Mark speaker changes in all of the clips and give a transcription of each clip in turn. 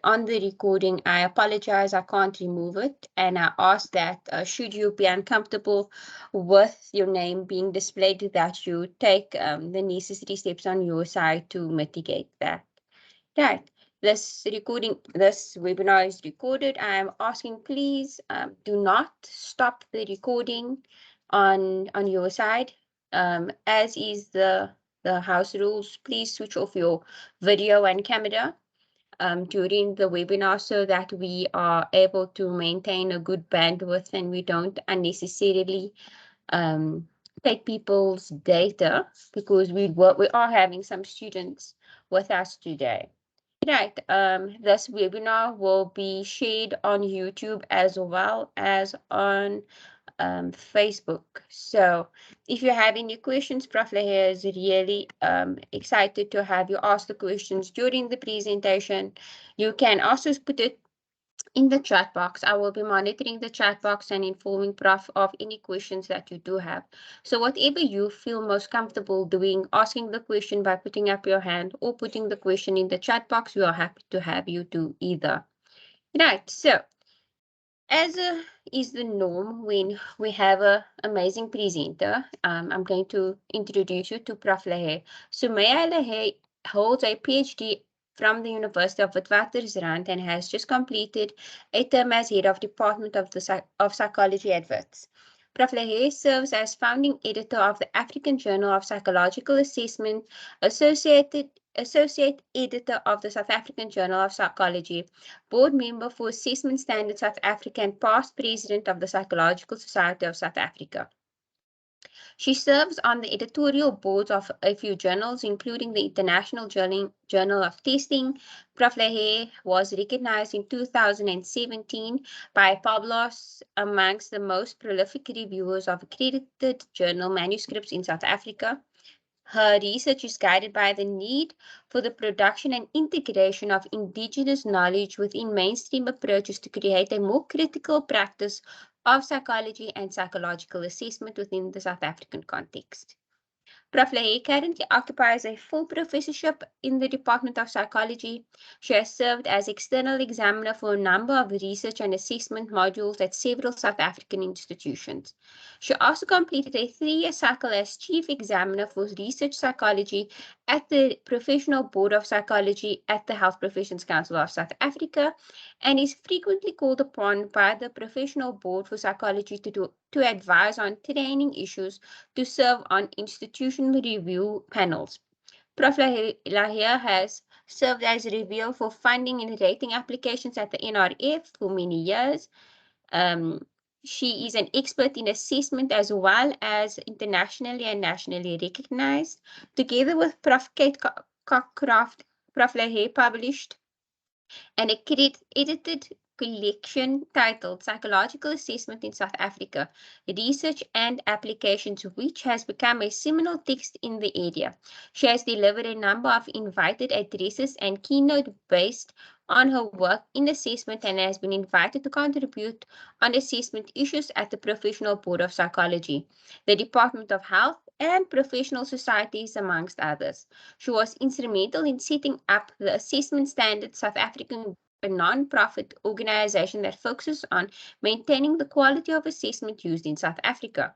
Speaker 1: on the recording. I apologize, I can't remove it. And I ask that should you be uncomfortable with your name being displayed, that you take the necessary steps on your side to mitigate that. Right. This webinar is recorded. I am asking, please do not stop the recording on your side. As is the house rules, please switch off your video and camera during the webinar so that we are able to maintain a good bandwidth and we don't unnecessarily take people's data, because we are having some students with us today. Right. This webinar will be shared on YouTube as well as on Facebook. So if you have any questions, Prof Laher is really excited to have you ask the questions during the presentation. You can also put it in the chat box. I will be monitoring the chat box and informing Prof of any questions that you do have. So whatever you feel most comfortable doing, asking the question by putting up your hand or putting the question in the chat box, we are happy to have you do either. Right, so as is the norm when we have an amazing presenter, I'm going to introduce you to Prof Laher. Sumaya Laher holds a PhD from the University of Witwatersrand and has just completed a term as head of Department of Psychology at Wits. Prof Laher serves as founding editor of the African Journal of Psychological Assessment, associate editor of the South African Journal of Psychology, board member for Assessment Standards South Africa, and past president of the Psychological Society of South Africa. She serves on the editorial boards of a few journals, including the International Journal of Testing. Prof Laher was recognized in 2017 by PubLos amongst the most prolific reviewers of accredited journal manuscripts in South Africa. Her research is guided by the need for the production and integration of indigenous knowledge within mainstream approaches to create a more critical practice of psychology and psychological assessment within the South African context. Prof Laher currently occupies a full professorship in the Department of Psychology. She has served as external examiner for a number of research and assessment modules at several South African institutions. She also completed a 3-year cycle as chief examiner for research psychology at the Professional Board of Psychology at the Health Professions Council of South Africa, and is frequently called upon by the Professional Board for Psychology to advise on training issues, to serve on institutional review panels. Prof Laher has served as reviewer for funding and rating applications at the NRF for many years. She is an expert in assessment as well as internationally and nationally recognized. Together with Prof Kate Cockcroft, Prof Laher published an edited collection titled Psychological Assessment in South Africa, Research and Applications, which has become a seminal text in the area. She has delivered a number of invited addresses and keynote based on her work in assessment, and has been invited to contribute on assessment issues at the Professional Board of Psychology, the Department of Health, and professional societies, amongst others. She was instrumental in setting up the Assessment Standards South African, a non-profit organization that focuses on maintaining the quality of assessment used in South Africa.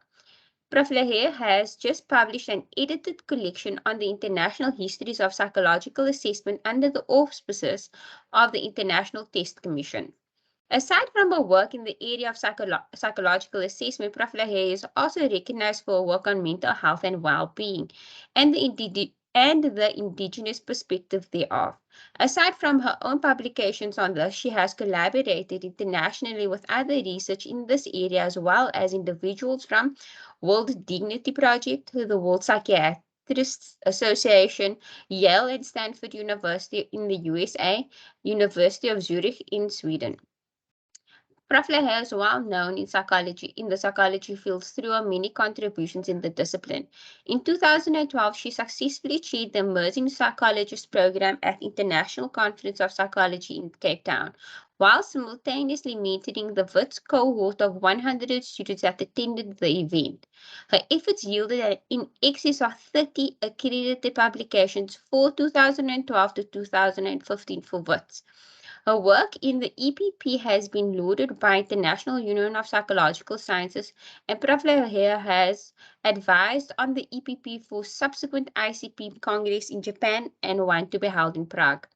Speaker 1: Prof Laher has just published an edited collection on the international histories of psychological assessment under the auspices of the International Test Commission. Aside from her work in the area of psychological assessment, Prof Laher is also recognized for her work on mental health and well-being and the indigenous perspective thereof. Aside from her own publications on this, she has collaborated internationally with other research in this area, as well as individuals from World Dignity Project, the World Psychiatrists Association, Yale and Stanford University in the USA, University of Zurich in Sweden. Prof Laher is well known in the psychology field through her many contributions in the discipline. In 2012, she successfully chaired the Emerging Psychologist Program at International Conference of Psychology in Cape Town, while simultaneously mentoring the WITS cohort of 100 students that attended the event. Her efforts yielded in excess of 30 accredited publications for 2012 to 2015 for WITS. Her work in the EPP has been lauded by the National Union of Psychological Sciences, and Prof Laher has advised on the EPP for subsequent ICP Congress in Japan and one to be held in Prague.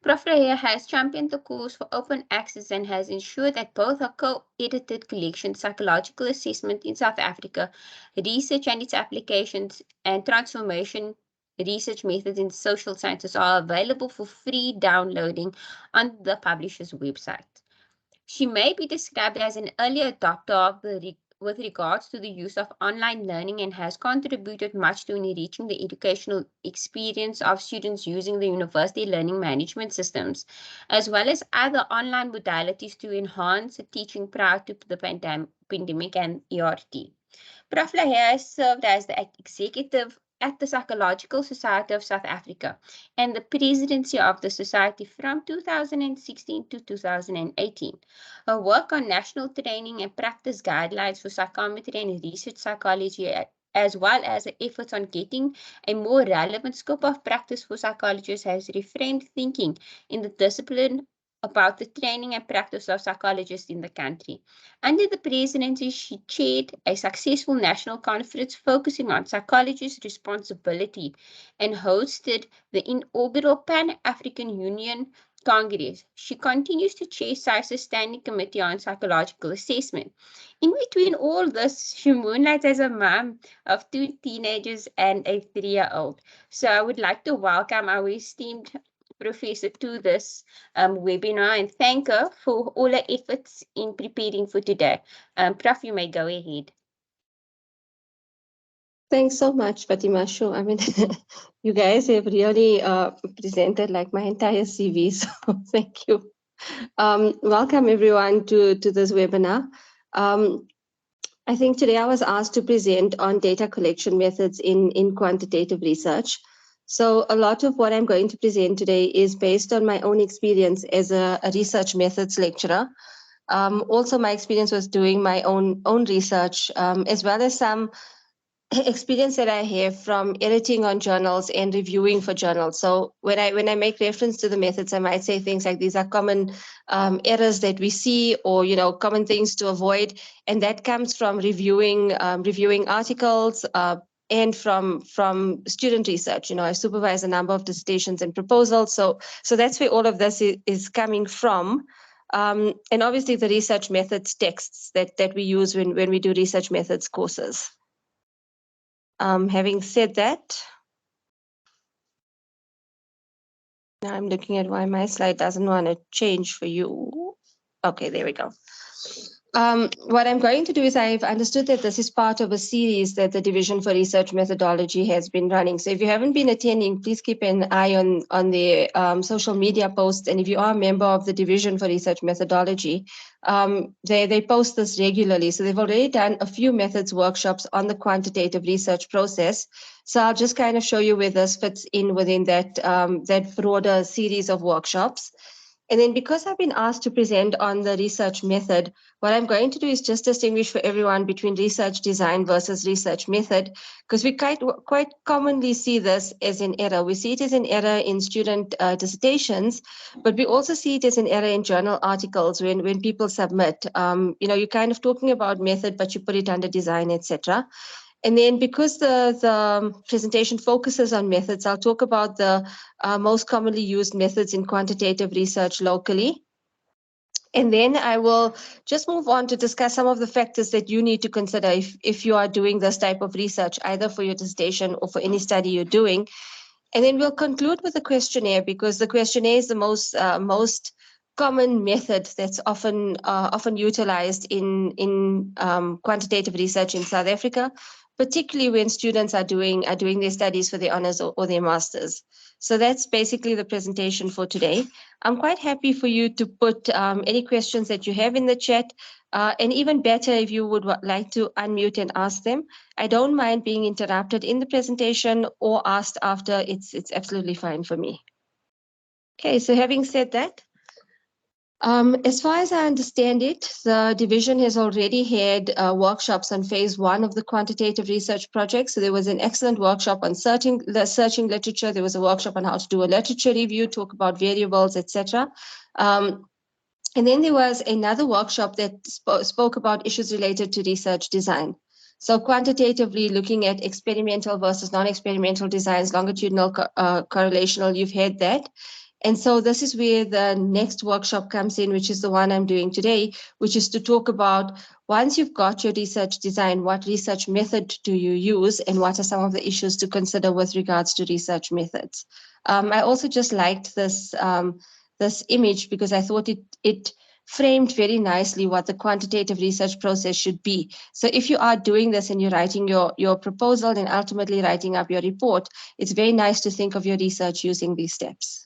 Speaker 1: Prof Laher has championed the cause for open access and has ensured that both her co-edited collection, Psychological Assessment in South Africa, Research and its Applications, and Transformation Research Methods in Social Sciences are available for free downloading on the publisher's website. She may be described as an early adopter of with regards to the use of online learning and has contributed much to enriching the educational experience of students using the university learning management systems, as well as other online modalities to enhance the teaching prior to the pandemic and ERT. Prof Laher served as the executive at the Psychological Society of South Africa and the presidency of the society from 2016 to 2018. Her work on national training and practice guidelines for psychometry and research psychology, as well as the efforts on getting a more relevant scope of practice for psychologists, has reframed thinking in the discipline about the training and practice of psychologists in the country. Under the presidency, she chaired a successful national conference focusing on psychologists' responsibility and hosted the inaugural Pan-African Union Congress. She continues to chair SAIS's Standing Committee on Psychological Assessment. In between all this, she moonlights as a mom of two teenagers and a 3-year-old. So I would like to welcome our esteemed professor to this webinar and thank her for all her efforts in preparing for today. Prof, you may go ahead.
Speaker 2: Thanks so much, Fatima. Sure. I mean, you guys have really presented like my entire CV, so thank you. Welcome everyone to this webinar. I think today I was asked to present on data collection methods in quantitative research. So a lot of what I'm going to present today is based on my own experience as a research methods lecturer. Also, my experience was doing my own research, as well as some experience that I have from editing on journals and reviewing for journals. So when I make reference to the methods, I might say things like these are common errors that we see, or common things to avoid, and that comes from reviewing articles and from student research. I supervise a number of dissertations and proposals, so that's where all of this is coming from. And obviously the research methods texts that we use when we do research methods courses. Having said that, now I'm looking at why my slide doesn't want to change for you. Okay, there we go. What I'm going to do is I've understood that this is part of a series that the Division for Research Methodology has been running. So if you haven't been attending, please keep an eye on the social media posts. And if you are a member of the Division for Research Methodology, they post this regularly. So they've already done a few methods workshops on the quantitative research process. So I'll just kind of show you where this fits in within that broader series of workshops. And then because I've been asked to present on the research method, what I'm going to do is just distinguish for everyone between research design versus research method, because we quite commonly see this as an error. We see it as an error in student dissertations, but we also see it as an error in journal articles when people submit. You're kind of talking about method, but you put it under design, etc. And then because the presentation focuses on methods, I'll talk about the most commonly used methods in quantitative research locally. And then I will just move on to discuss some of the factors that you need to consider if you are doing this type of research, either for your dissertation or for any study you're doing. And then we'll conclude with a questionnaire, because the questionnaire is the most common method that's often utilized in quantitative research in South Africa, particularly when students are doing their studies for their honors or their masters. So that's basically the presentation for today. I'm quite happy for you to put any questions that you have in the chat, and even better if you would like to unmute and ask them. I don't mind being interrupted in the presentation or asked after. It's absolutely fine for me. Okay, so having said that, As far as I understand it, the division has already had workshops on phase 1 of the quantitative research project. So there was an excellent workshop on searching literature. There was a workshop on how to do a literature review, talk about variables, etc. And then there was another workshop that spoke about issues related to research design. So quantitatively looking at experimental versus non-experimental designs, longitudinal correlational, you've had that. And so this is where the next workshop comes in, which is the one I'm doing today, which is to talk about, once you've got your research design, what research method do you use and what are some of the issues to consider with regards to research methods. I also just liked this, this image because I thought it framed very nicely what the quantitative research process should be. So if you are doing this and you're writing your proposal and ultimately writing up your report, it's very nice to think of your research using these steps.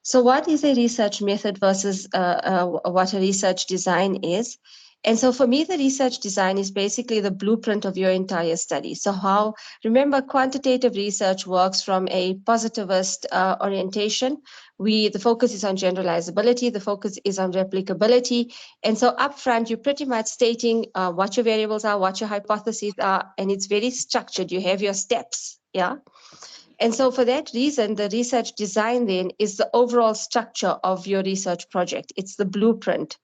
Speaker 2: So what is a research method versus what a research design is? And so for me, the research design is basically the blueprint of your entire study. So remember, quantitative research works from a positivist orientation. The focus is on generalizability, the focus is on replicability. And so upfront, you're pretty much stating what your variables are, what your hypotheses are, and it's very structured. You have your steps, yeah? And so for that reason, the research design then is the overall structure of your research project. It's the blueprint.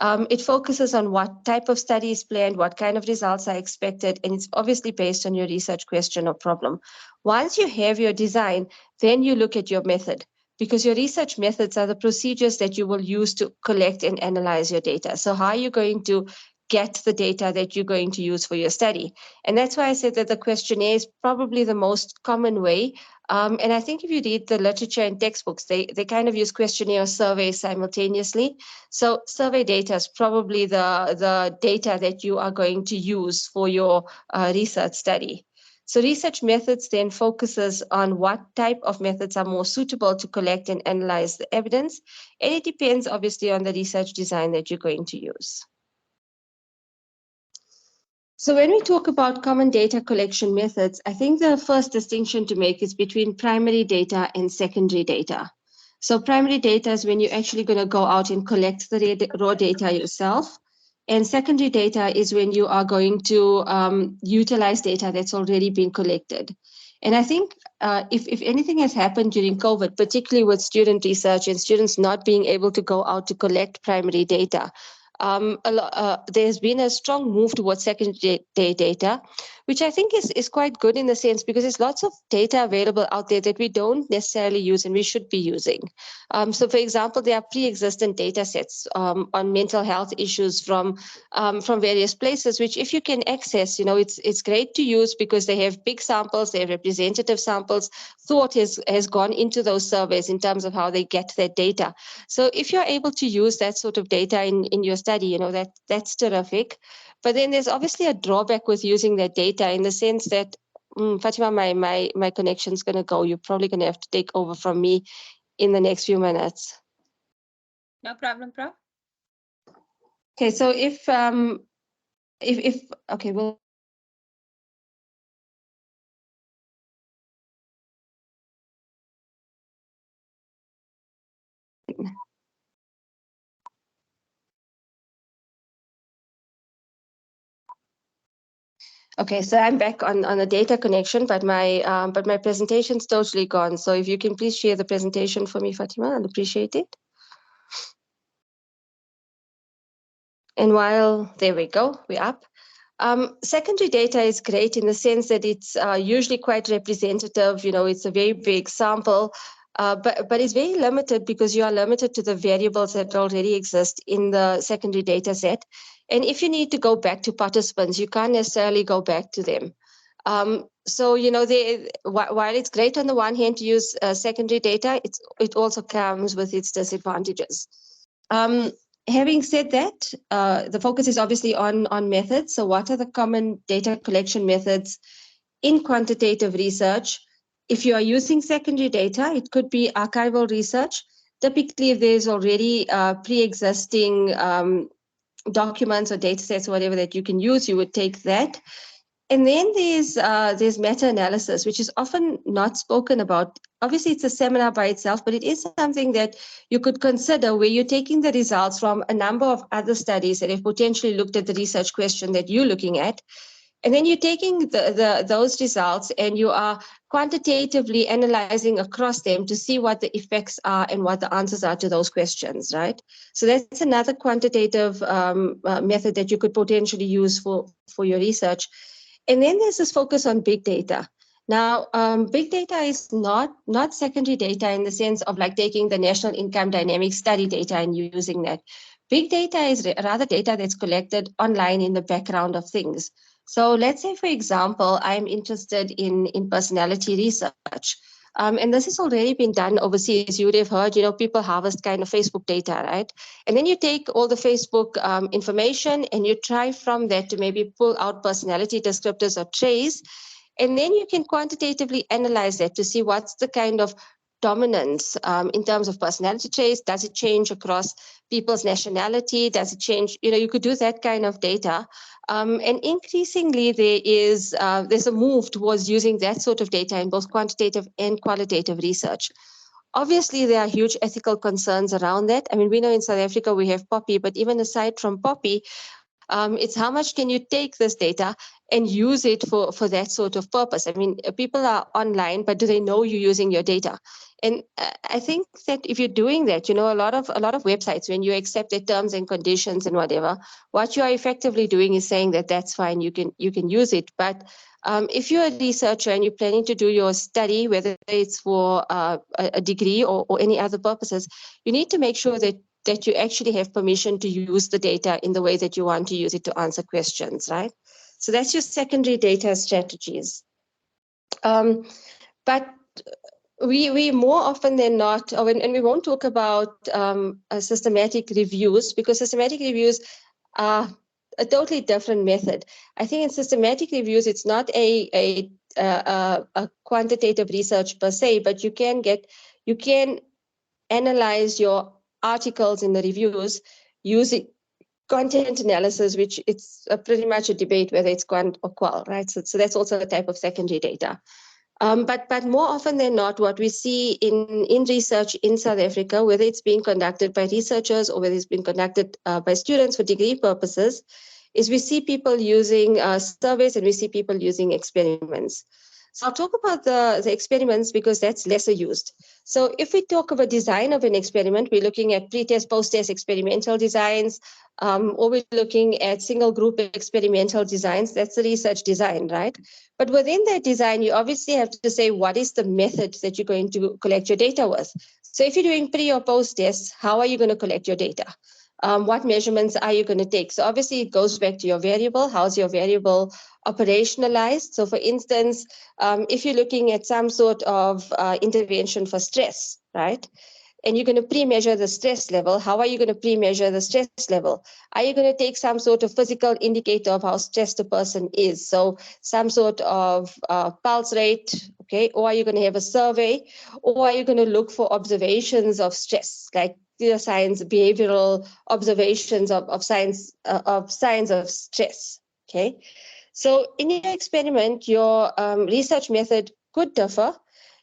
Speaker 2: It focuses on what type of study is planned, what kind of results are expected, and it's obviously based on your research question or problem. Once you have your design, then you look at your method, because your research methods are the procedures that you will use to collect and analyze your data. So how are you going to get the data that you're going to use for your study? And that's why I said that the questionnaire is probably the most common way. And I think if you read the literature and textbooks, they kind of use questionnaire or survey simultaneously. So survey data is probably the data that you are going to use for your research study. So research methods then focuses on what type of methods are more suitable to collect and analyze the evidence. And it depends obviously on the research design that you're going to use. So when we talk about common data collection methods, I think the first distinction to make is between primary data and secondary data. So primary data is when you're actually going to go out and collect the raw data yourself. And secondary data is when you are going to utilize data that's already been collected. And I think if anything has happened during COVID, particularly with student research and students not being able to go out to collect primary data, there's been a strong move towards secondary data, which I think is quite good in the sense because there's lots of data available out there that we don't necessarily use and we should be using. So for example, there are pre-existent data sets on mental health issues from various places, which if you can access, it's great to use because they have big samples, they have representative samples. Thought has gone into those surveys in terms of how they get that data. So if you're able to use that sort of data in your study, that's terrific. But then there's obviously a drawback with using that data in the sense that, Fatima, my connection's going to go. You're probably going to have to take over from me in the next few minutes.
Speaker 1: No problem, Prof.
Speaker 2: Okay, so if okay, well. Okay, so I'm back on the data connection, but my presentation's totally gone. So if you can please share the presentation for me, Fatima, I'd appreciate it. And there we go, we're up. Secondary data is great in the sense that it's usually quite representative. It's a very big sample, but it's very limited because you are limited to the variables that already exist in the secondary data set. And if you need to go back to participants, you can't necessarily go back to them. So, while it's great on the one hand to use secondary data, it also comes with its disadvantages. Having said that, the focus is obviously on methods. So what are the common data collection methods in quantitative research? If you are using secondary data, it could be archival research. Typically, if there's already pre-existing documents or data sets or whatever that you can use, you would take that. And then there's meta-analysis, which is often not spoken about. Obviously, it's a seminar by itself, but it is something that you could consider where you're taking the results from a number of other studies that have potentially looked at the research question that you're looking at. And then you're taking those results and you are quantitatively analyzing across them to see what the effects are and what the answers are to those questions, right? So that's another quantitative method that you could potentially use for your research. And then there's this focus on big data. Now, big data is not secondary data in the sense of like taking the national income dynamic study data and using that. Big data is rather data that's collected online in the background of things. So let's say, for example, I'm interested in personality research. And this has already been done overseas. You would have heard, people harvest kind of Facebook data, right? And then you take all the Facebook information and you try from that to maybe pull out personality descriptors or traits. And then you can quantitatively analyze that to see what's the kind of dominance in terms of personality traits. Does it change across people's nationality? Does it change? You could do that kind of data. And increasingly, there's a move towards using that sort of data in both quantitative and qualitative research. Obviously, there are huge ethical concerns around that. I mean, we know in South Africa we have POPI, but even aside from POPI, it's how much can you take this data and use it for that sort of purpose. I mean, people are online, but do they know you're using your data? And I think that if you're doing that, a lot of websites, when you accept their terms and conditions and whatever, what you are effectively doing is saying that that's fine, you can use it. But if you're a researcher and you're planning to do your study, whether it's for a degree or any other purposes, you need to make sure that you actually have permission to use the data in the way that you want to use it to answer questions, right? So that's your secondary data strategies. But we more often than not, and we won't talk about systematic reviews, because systematic reviews are a totally different method. I think in systematic reviews, it's not a quantitative research per se, but you can analyze your articles in the reviews using content analysis, which it's pretty much a debate whether it's quant or qual, right? So that's also a type of secondary data. But more often than not, what we see in research in South Africa, whether it's being conducted by researchers or whether it's being conducted by students for degree purposes, is we see people using surveys and we see people using experiments. So I'll talk about the experiments because that's lesser used. So if we talk about design of an experiment, we're looking at pre-test, post-test experimental designs, or we're looking at single group experimental designs. That's the research design, right? But within that design, you obviously have to say, what is the method that you're going to collect your data with? So if you're doing pre or post-test, how are you going to collect your data? What measurements are you going to take? So obviously it goes back to your variable. How's your variable operationalized? So for instance, if you're looking at some sort of intervention for stress, right? And you're going to pre-measure the stress level. How are you going to pre-measure the stress level? Are you going to take some sort of physical indicator of how stressed a person is? So some sort of pulse rate, okay? Or are you going to have a survey? Or are you going to look for observations of stress, like science, behavioral observations of signs of stress, okay? So in your experiment, your research method could differ.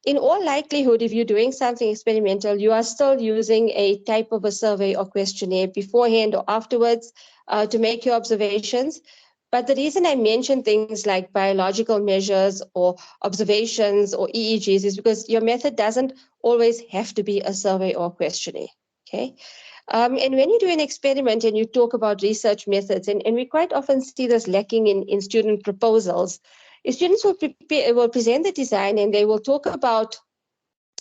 Speaker 2: In all likelihood, if you're doing something experimental, you are still using a type of a survey or questionnaire beforehand or afterwards to make your observations. But the reason I mention things like biological measures or observations or EEGs is because your method doesn't always have to be a survey or questionnaire, okay? And when you do an experiment and you talk about research methods, and we quite often see this lacking in student proposals, students will present the design and they will talk about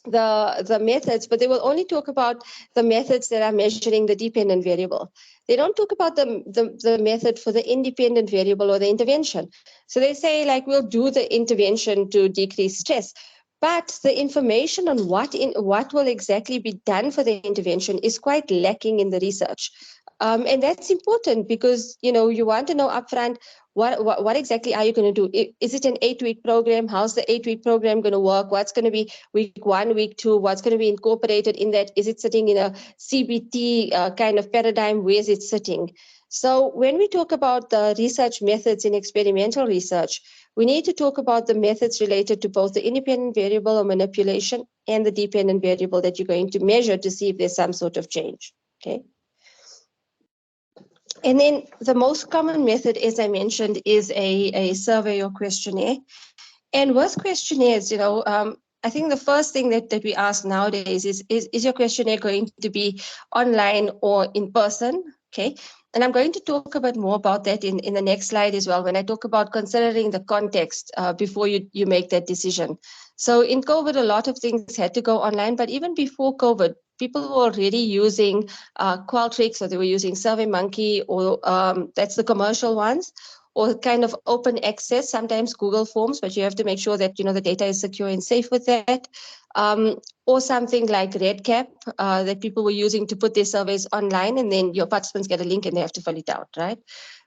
Speaker 2: the methods, but they will only talk about the methods that are measuring the dependent variable. They don't talk about the method for the independent variable or the intervention. So they say, like, we'll do the intervention to decrease stress. But the information on what will exactly be done for the intervention is quite lacking in the research. And that's important because, you want to know upfront, what exactly are you going to do? Is it an 8-week program? How's the 8-week program going to work? What's going to be week 1, week 2? What's going to be incorporated in that? Is it sitting in a CBT kind of paradigm? Where is it sitting? So when we talk about the research methods in experimental research, we need to talk about the methods related to both the independent variable or manipulation and the dependent variable that you're going to measure to see if there's some sort of change, okay? And then the most common method, as I mentioned, is a survey or questionnaire. And with questionnaires, I think the first thing that we ask nowadays is your questionnaire going to be online or in person? Okay. And I'm going to talk a bit more about that in the next slide as well, when I talk about considering the context before you make that decision. So in COVID, a lot of things had to go online, but even before COVID, people were already using Qualtrics, or they were using SurveyMonkey, or that's the commercial ones, or kind of open access, sometimes Google Forms, but you have to make sure that the data is secure and safe with that. Or something like RedCap that people were using to put their surveys online, and then your participants get a link and they have to fill it out, right?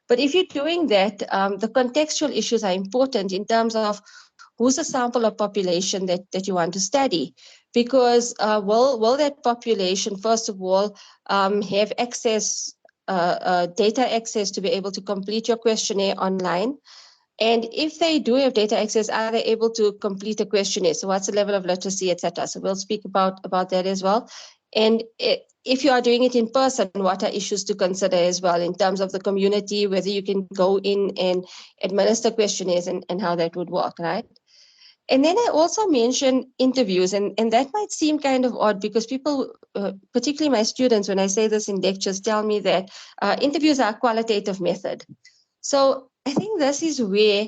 Speaker 2: But if you're doing that, the contextual issues are important in terms of who's the sample of population that you want to study, because will that population, first of all, have access, data access to be able to complete your questionnaire online? And if they do have data access, are they able to complete a questionnaire? So what's the level of literacy, etc.? So we'll speak about that as well. And if you are doing it in person, what are issues to consider as well in terms of the community, whether you can go in and administer questionnaires and how that would work, right? And then I also mentioned interviews, and that might seem kind of odd because people, particularly my students, when I say this in lectures, tell me that interviews are a qualitative method. So I think this is where,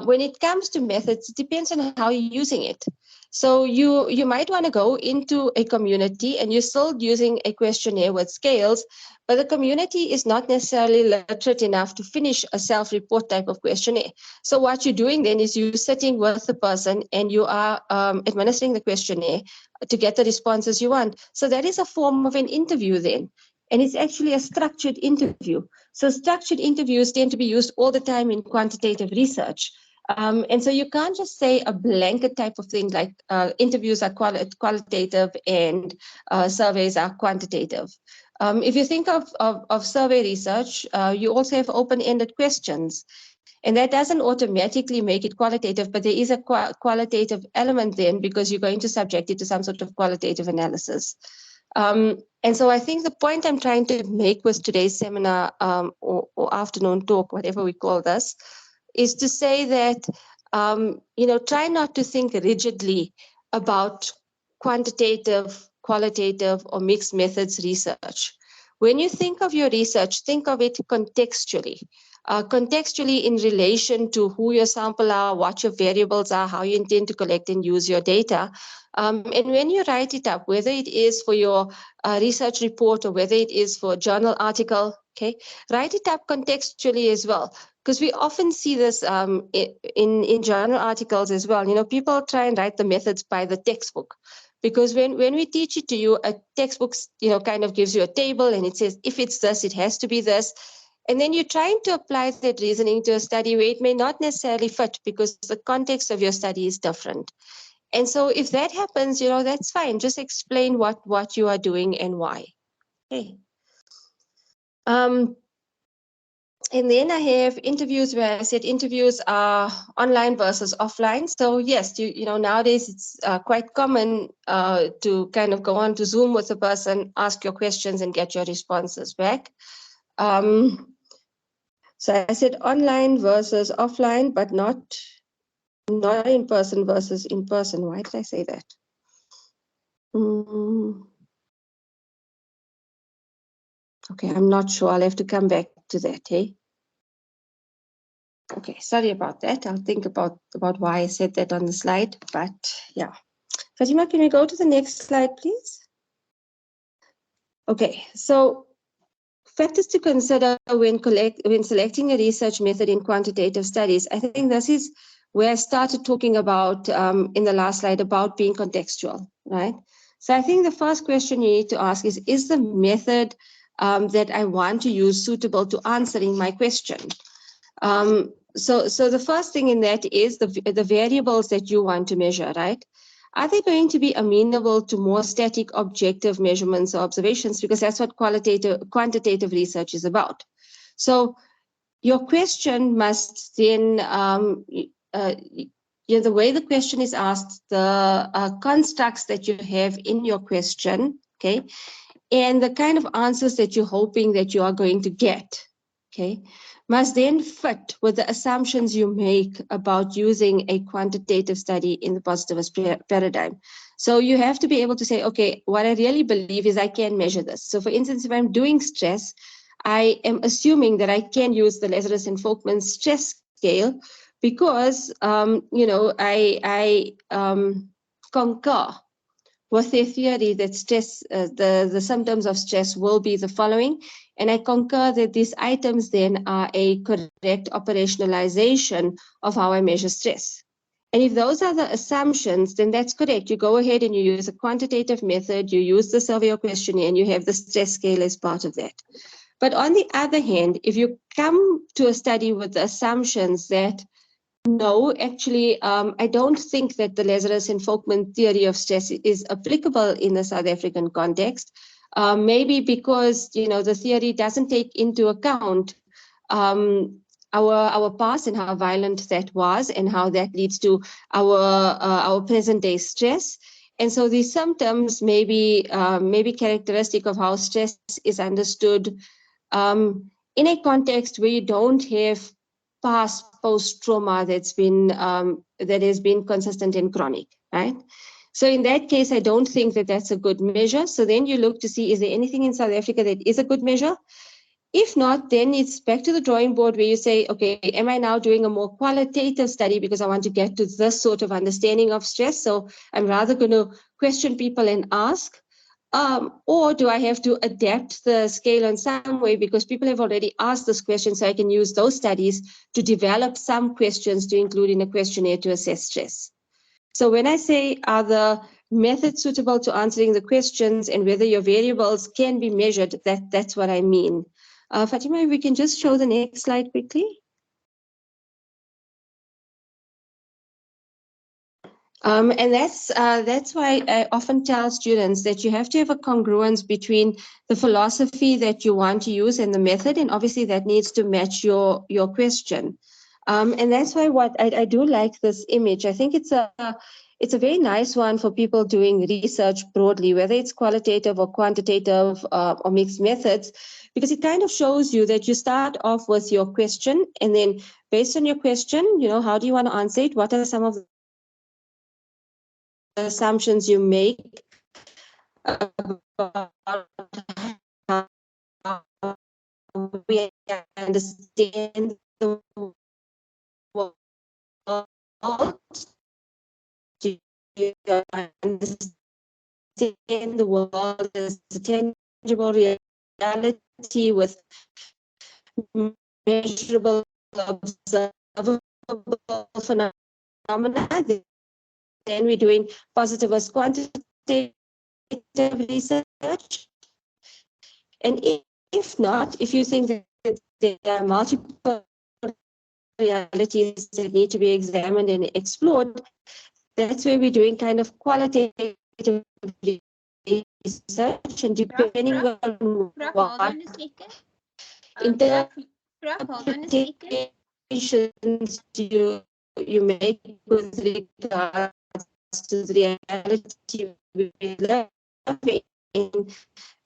Speaker 2: when it comes to methods, it depends on how you're using it. So you might want to go into a community and you're still using a questionnaire with scales, but the community is not necessarily literate enough to finish a self-report type of questionnaire. So what you're doing then is you're sitting with the person and you are administering the questionnaire to get the responses you want. So that is a form of an interview then. And it's actually a structured interview. So structured interviews tend to be used all the time in quantitative research. And so you can't just say a blanket type of thing like interviews are qualitative and surveys are quantitative. If you think of survey research, you also have open-ended questions. And that doesn't automatically make it qualitative, but there is a qualitative element then because you're going to subject it to some sort of qualitative analysis. And so I think the point I'm trying to make with today's seminar or afternoon talk, whatever we call this, is to say that, try not to think rigidly about quantitative, qualitative, or mixed methods research. When you think of your research, think of it contextually. Contextually in relation to who your sample are, what your variables are, how you intend to collect and use your data. And when you write it up, whether it is for your research report or whether it is for a journal article, okay, write it up contextually as well. Because we often see this in journal articles as well. People try and write the methods by the textbook. Because when we teach it to you, a textbook, kind of gives you a table and it says, if it's this, it has to be this. And then you're trying to apply that reasoning to a study where it may not necessarily fit because the context of your study is different. And so if that happens, that's fine. Just explain what you are doing and why. Okay. And then I have interviews where I said interviews are online versus offline. So yes, nowadays it's quite common to kind of go on to Zoom with a person, ask your questions and get your responses back. So I said online versus offline, but not in person versus in person. Why did I say that? Okay, I'm not sure. I'll have to come back to that, hey? Okay, sorry about that. I'll think about why I said that on the slide, but yeah. Fatima, can we go to the next slide, please? Okay, so factors to consider when selecting a research method in quantitative studies. I think this is where I started talking about in the last slide about being contextual, right? So I think the first question you need to ask is the method that I want to use suitable to answering my question? So the first thing in that is the variables that you want to measure, right? Are they going to be amenable to more static objective measurements or observations? Because that's what quantitative research is about. So your question must then, the way the question is asked, the constructs that you have in your question, okay, and the kind of answers that you're hoping that you are going to get, okay, must then fit with the assumptions you make about using a quantitative study in the positivist paradigm. So you have to be able to say, okay, what I really believe is I can measure this. So for instance, if I'm doing stress, I am assuming that I can use the Lazarus and Folkman stress scale because, I concur with their theory that stress, the symptoms of stress will be the following. And I concur that these items then are a correct operationalization of how I measure stress. And if those are the assumptions, then that's correct. You go ahead and you use a quantitative method, you use the survey or questionnaire, and you have the stress scale as part of that. But on the other hand, if you come to a study with the assumptions that no, actually, I don't think that the Lazarus and Folkman theory of stress is applicable in the South African context. Maybe because the theory doesn't take into account our past and how violent that was, and how that leads to our present day stress. And so these symptoms may be characteristic of how stress is understood in a context where you don't have past post trauma that has been consistent and chronic, right? So in that case, I don't think that that's a good measure. So then you look to see, is there anything in South Africa that is a good measure? If not, then it's back to the drawing board where you say, okay, am I now doing a more qualitative study because I want to get to this sort of understanding of stress? So I'm rather going to question people and ask, or do I have to adapt the scale in some way because people have already asked this question, so I can use those studies to develop some questions to include in a questionnaire to assess stress. So when I say, are the methods suitable to answering the questions and whether your variables can be measured, that's what I mean. Fatima, if we can just show the next slide quickly. And that's why I often tell students that you have to have a congruence between the philosophy that you want to use and the method, and obviously that needs to match your question. And that's why I do like this image. I think it's a very nice one for people doing research broadly, whether it's qualitative or quantitative or mixed methods, because it kind of shows you that you start off with your question, and then based on your question, how do you want to answer it? What are some of the assumptions you make about how we understand the world? Do you understand the world as a tangible reality with measurable, observable phenomena? Then we're doing positivist quantitative research. And if not, if you think that there are multiple realities that need to be examined and explored, that's where we're doing kind of qualitative research, and depending on
Speaker 1: Hold on a second.
Speaker 2: interpretations you make with regards to the reality we live in,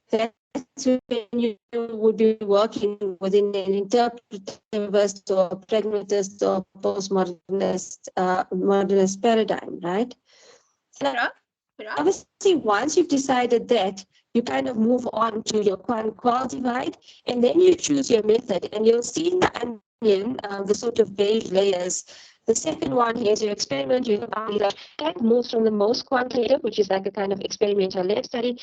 Speaker 2: that's when you would be working within an interpretivist or pragmatist or postmodernist modernist paradigm, right? And obviously, once you've decided that, you kind of move on to your quality divide, and then you choose your method, and you'll see in the onion the sort of beige layers. The second one here is your experiment. You kind of moves from the most quantitative, which is like a kind of experimental lab study,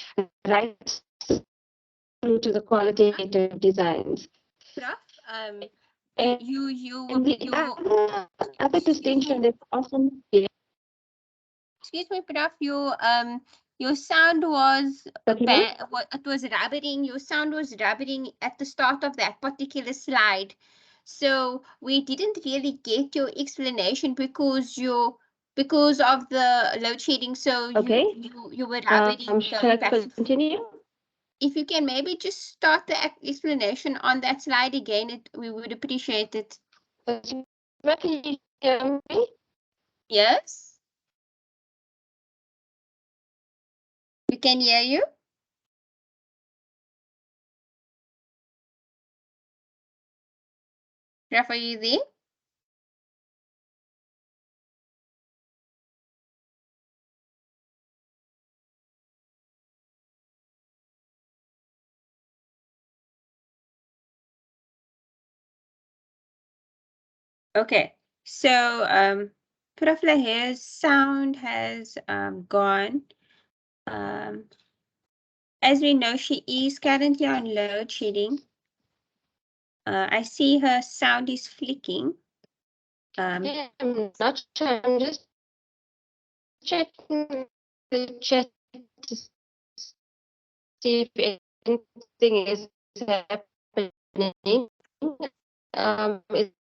Speaker 2: right through to the qualitative designs.
Speaker 1: Prof,
Speaker 2: and the other distinction that's often
Speaker 1: excuse me, Prof, your sound was it was rubbering. Your sound was rubbering at the start of that particular slide, so we didn't really get your explanation because of the load shedding. So
Speaker 2: okay.
Speaker 1: you were rubbering.
Speaker 2: Shall I continue?
Speaker 1: if you can maybe just start the explanation on that slide again, we would appreciate it.
Speaker 2: Can you hear me?
Speaker 1: Yes? We can hear you. Raf, are you there? Okay, so Prof Laher's sound has gone. As we know, she is currently on load shedding. I see her sound is flicking.
Speaker 2: Yeah, I'm not sure. I'm just checking the chat to see if anything is happening.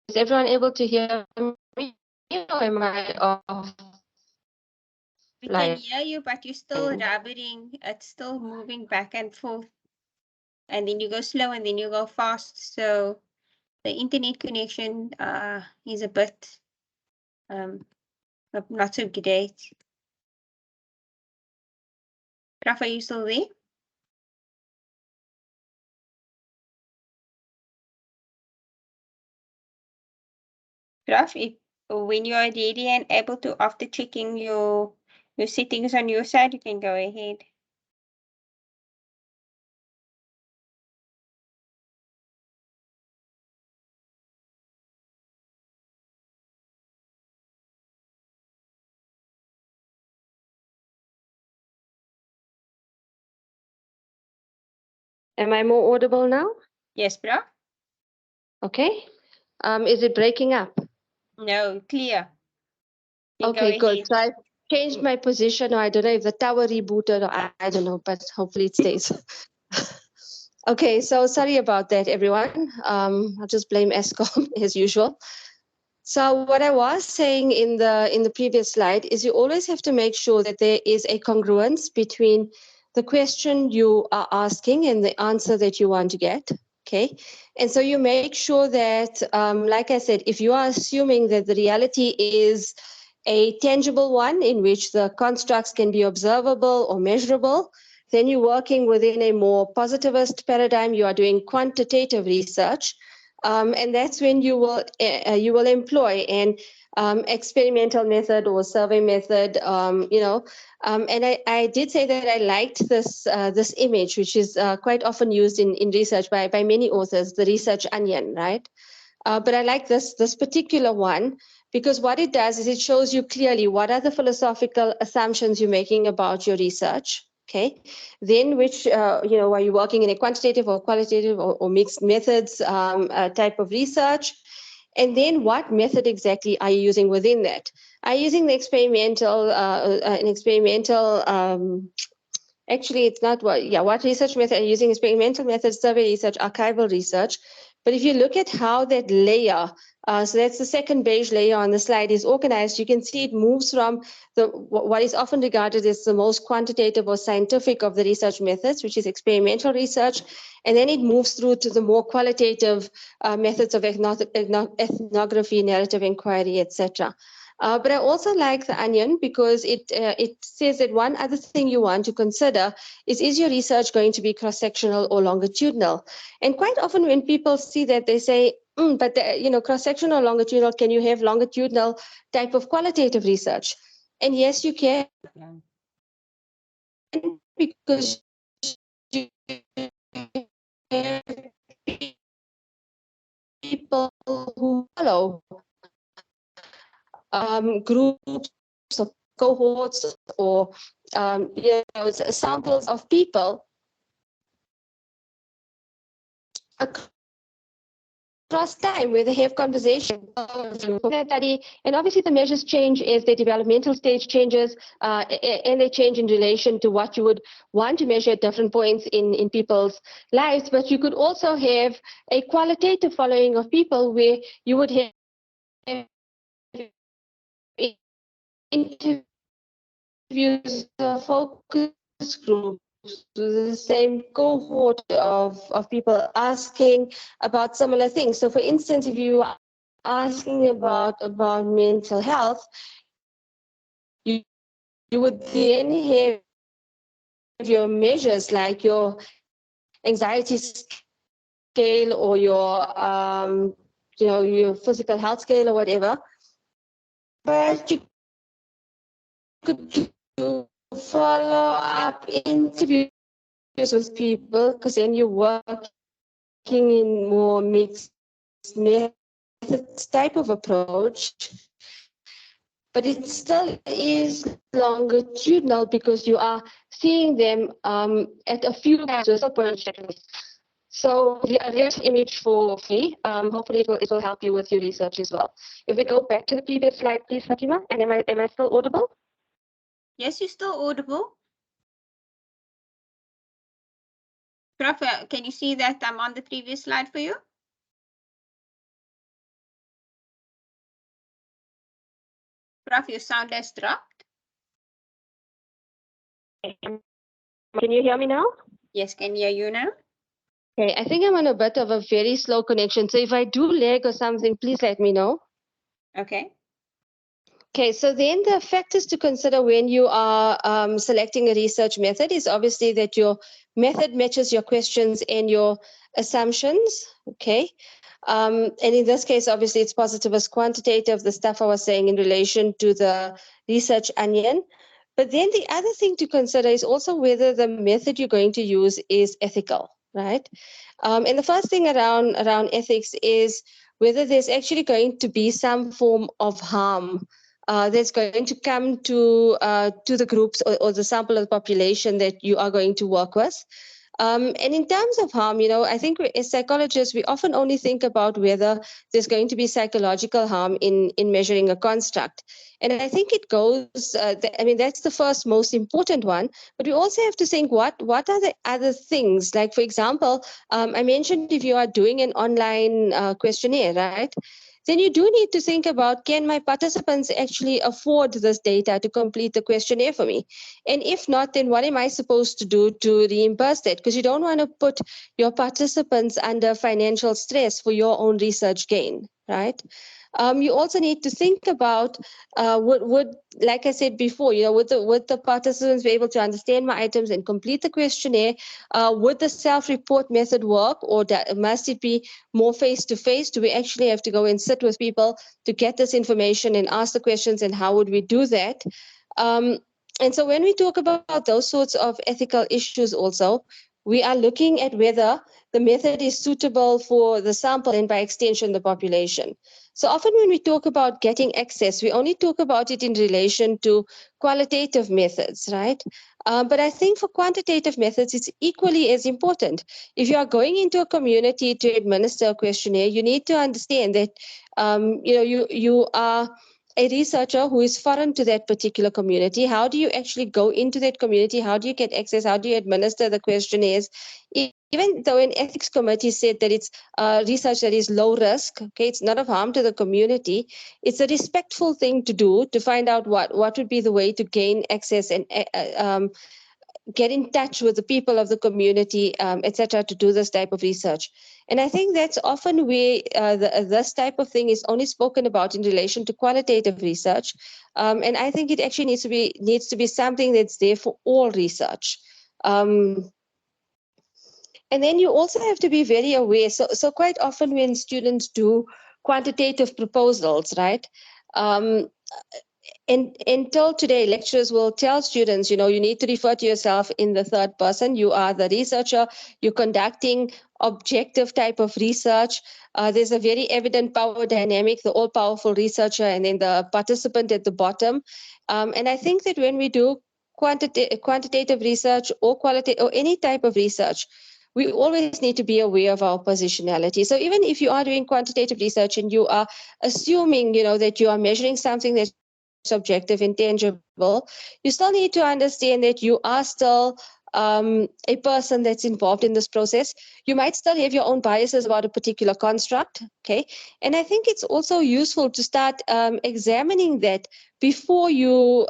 Speaker 2: Is everyone able to hear me, or am I off?
Speaker 1: We can hear you, but you're still rubbering. It's still moving back and forth. And then you go slow and then you go fast. So the internet connection is a bit not so great. Prof, are you still there? Prof, when you are ready and able to, after checking your settings on your side, you can go ahead.
Speaker 2: Am I more audible now?
Speaker 1: Yes, Prof?
Speaker 2: Okay. Is it breaking up?
Speaker 1: No, clear. You go
Speaker 2: Okay, good.
Speaker 1: ahead.
Speaker 2: So I changed my position. I don't know if the tower rebooted or I don't know, but hopefully it stays. Okay, so sorry about that, everyone. I'll just blame ESCOM as usual. So what I was saying in the previous slide is you always have to make sure that there is a congruence between the question you are asking and the answer that you want to get. Okay, and so you make sure that, like I said, if you are assuming that the reality is a tangible one in which the constructs can be observable or measurable, then you're working within a more positivist paradigm. You are doing quantitative research, and that's when you will employ an experimental method or survey method. And I did say that I liked this image, which is quite often used in research by many authors, the research onion, right? But I like this particular one because what it does is it shows you clearly what are the philosophical assumptions you're making about your research. Okay, then which are you working in a quantitative or qualitative or mixed methods type of research, and then what method exactly are you using within that? Are you using the experimental an experimental actually, it's not what research method are you using? Experimental methods, survey research, archival research. But if you look at how that layer, so that's the second beige layer on the slide, is organized, you can see it moves from what is often regarded as the most quantitative or scientific of the research methods, which is experimental research, and then it moves through to the more qualitative methods of ethnography, narrative inquiry, etc. But I also like the onion because it says that one other thing you want to consider is your research going to be cross-sectional or longitudinal? And quite often when people see that, they say, but cross-sectional or longitudinal, can you have longitudinal type of qualitative research? And yes, you can, because you have people who follow groups of cohorts or samples of people across time where they have conversation study, and obviously the measures change as their developmental stage changes, and they change in relation to what you would want to measure at different points in people's lives. But you could also have a qualitative following of people where you would have interviews, focus groups, the same cohort of people asking about similar things. So for instance, if you are asking about mental health, you would then have your measures like your anxiety scale or your your physical health scale or whatever. But you could do follow-up interviews with people because then you're working in more mixed methods type of approach. But it still is longitudinal because you are seeing them at a few times. So it's still projected. So the real image for free. Hopefully it will help you with your research as well. If we go back to the previous slide, please, Fatima. And am I still audible?
Speaker 1: Yes, you're still audible. Prof, can you see that I'm on the previous slide for you? Prof, your sound has dropped.
Speaker 2: Can you hear me now?
Speaker 1: Yes, can hear you now.
Speaker 2: Okay, I think I'm on a bit of a very slow connection. So if I do lag or something, please let me know.
Speaker 1: Okay.
Speaker 2: Okay, so then the factors to consider when you are selecting a research method is obviously that your method matches your questions and your assumptions. Okay. And in this case, obviously, it's positive as quantitative, the stuff I was saying in relation to the research onion. But then the other thing to consider is also whether the method you're going to use is ethical, right? And the first thing around ethics is whether there's actually going to be some form of harm that's going to come to the groups or the sample of the population that you are going to work with. And in terms of harm, I think as psychologists, we often only think about whether there's going to be psychological harm in measuring a construct. And I think it goes, that's the first most important one. But we also have to think what are the other things? Like, for example, I mentioned if you are doing an online questionnaire, right? Then you do need to think about, can my participants actually afford this data to complete the questionnaire for me? And if not, then what am I supposed to do to reimburse that? Because you don't want to put your participants under financial stress for your own research gain, right? You also need to think about would like I said before, would the participants be able to understand my items and complete the questionnaire? Would the self-report method work, or must it be more face-to-face? Do we actually have to go and sit with people to get this information and ask the questions, and how would we do that? Um, and so when we talk about those sorts of ethical issues also, we are looking at whether the method is suitable for the sample and by extension the population. So often when we talk about getting access, we only talk about it in relation to qualitative methods, right? But I think for quantitative methods, it's equally as important. If you are going into a community to administer a questionnaire, you need to understand that you are a researcher who is foreign to that particular community. How do you actually go into that community? How do you get access? How do you administer the questionnaires? Even though an ethics committee said that it's research that is low risk, okay, it's not of harm to the community. It's a respectful thing to do to find out what would be the way to gain access and get in touch with the people of the community, etc., to do this type of research. And I think that's often where this type of thing is only spoken about in relation to qualitative research. And I think it actually needs to be something that's there for all research. And then you also have to be very aware. So quite often when students do quantitative proposals, right? Um, until today, lecturers will tell students, you need to refer to yourself in the third person. You are the researcher. You're conducting objective type of research. There's a very evident power dynamic, the all-powerful researcher, and then the participant at the bottom. And I think that when we do quantitative research or qualitative or any type of research, we always need to be aware of our positionality. So even if you are doing quantitative research and you are assuming, that you are measuring something that's objective and tangible, you still need to understand that you are still a person that's involved in this process. You might still have your own biases about a particular construct, okay? And I think it's also useful to start examining that before you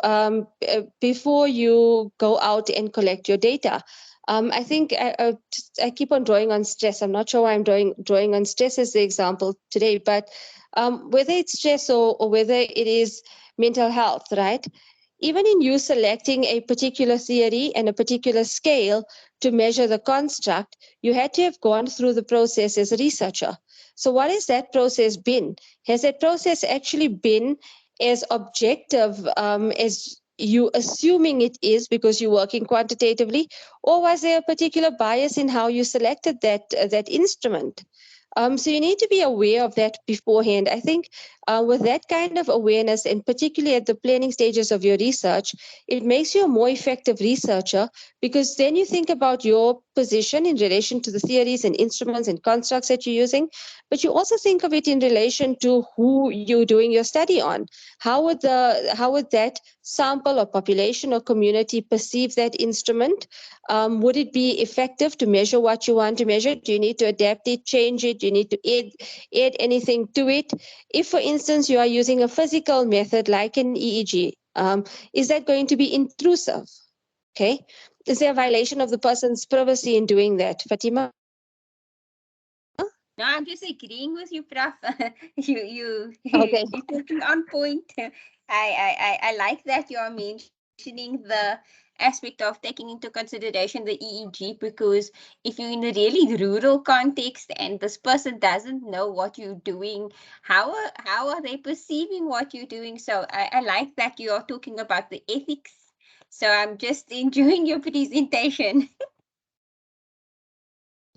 Speaker 2: go out and collect your data. I think I keep on drawing on stress. I'm not sure why I'm drawing on stress as the example today, but whether it's stress or whether it is mental health, right? Even in you selecting a particular theory and a particular scale to measure the construct, you had to have gone through the process as a researcher. So what has that process been? Has that process actually been as objective as you assuming it is because you're working quantitatively, or was there a particular bias in how you selected that instrument? So you need to be aware of that beforehand. I think with that kind of awareness, and particularly at the planning stages of your research, it makes you a more effective researcher, because then you think about your position in relation to the theories and instruments and constructs that you're using, but you also think of it in relation to who you're doing your study on. How would that sample or population or community perceive that instrument? Would it be effective to measure what you want to measure? Do you need to adapt it, change it? Do you need to add anything to it? If, for instance, you are using a physical method like an EEG, is that going to be intrusive? Okay. Is there a violation of the person's privacy in doing that? Fatima?
Speaker 1: No, I'm just agreeing with you, Prof. You
Speaker 2: Okay.
Speaker 1: you're talking on point. I like that you are mentioning the aspect of taking into consideration the EEG, because if you're in a really rural context and this person doesn't know what you're doing, how are they perceiving what you're doing? So I like that you are talking about the ethics. So I'm just enjoying your presentation.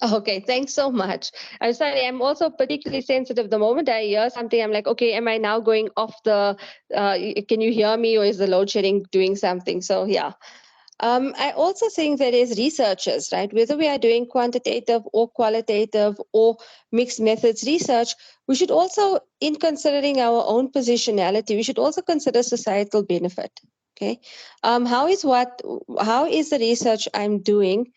Speaker 2: Okay, thanks so much. I'm sorry, I'm also particularly sensitive. The moment I hear something, I'm like, okay, am I now going off can you hear me, or is the load shedding doing something? So, yeah. I also think that as researchers, right, whether we are doing quantitative or qualitative or mixed methods research, we should also, in considering our own positionality, we should also consider societal benefit. Okay, how is the research I'm doing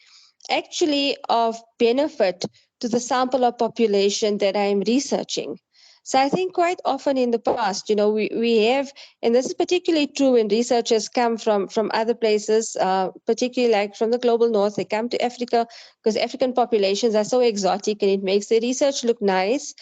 Speaker 2: actually of benefit to the sample or population that I'm researching? So I think quite often in the past, we have, and this is particularly true when researchers come from other places, particularly like from the global north, they come to Africa because African populations are so exotic and it makes the research look nice.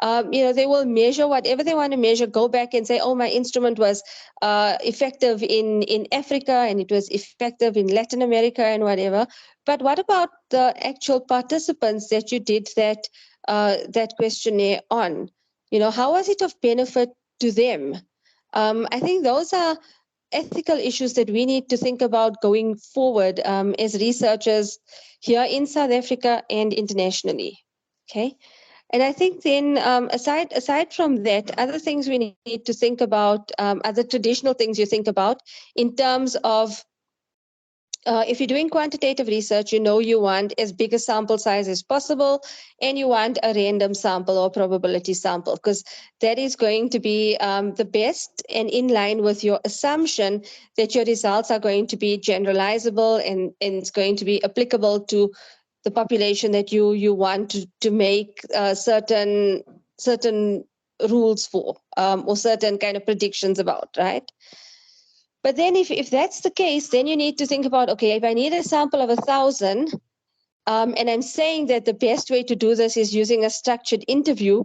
Speaker 2: They will measure whatever they want to measure, go back and say, oh, my instrument was effective in Africa and it was effective in Latin America and whatever. But what about the actual participants that you did that questionnaire on? How was it of benefit to them? I think those are ethical issues that we need to think about going forward as researchers here in South Africa and internationally. Okay. And I think then, aside from that, other things we need to think about, other traditional things you think about in terms of if you're doing quantitative research, you want as big a sample size as possible, and you want a random sample or probability sample, because that is going to be the best and in line with your assumption that your results are going to be generalizable and it's going to be applicable to the population that you want to make certain rules for, or certain kind of predictions about, right? But then if that's the case, then you need to think about, okay, if I need a sample of 1,000, and I'm saying that the best way to do this is using a structured interview,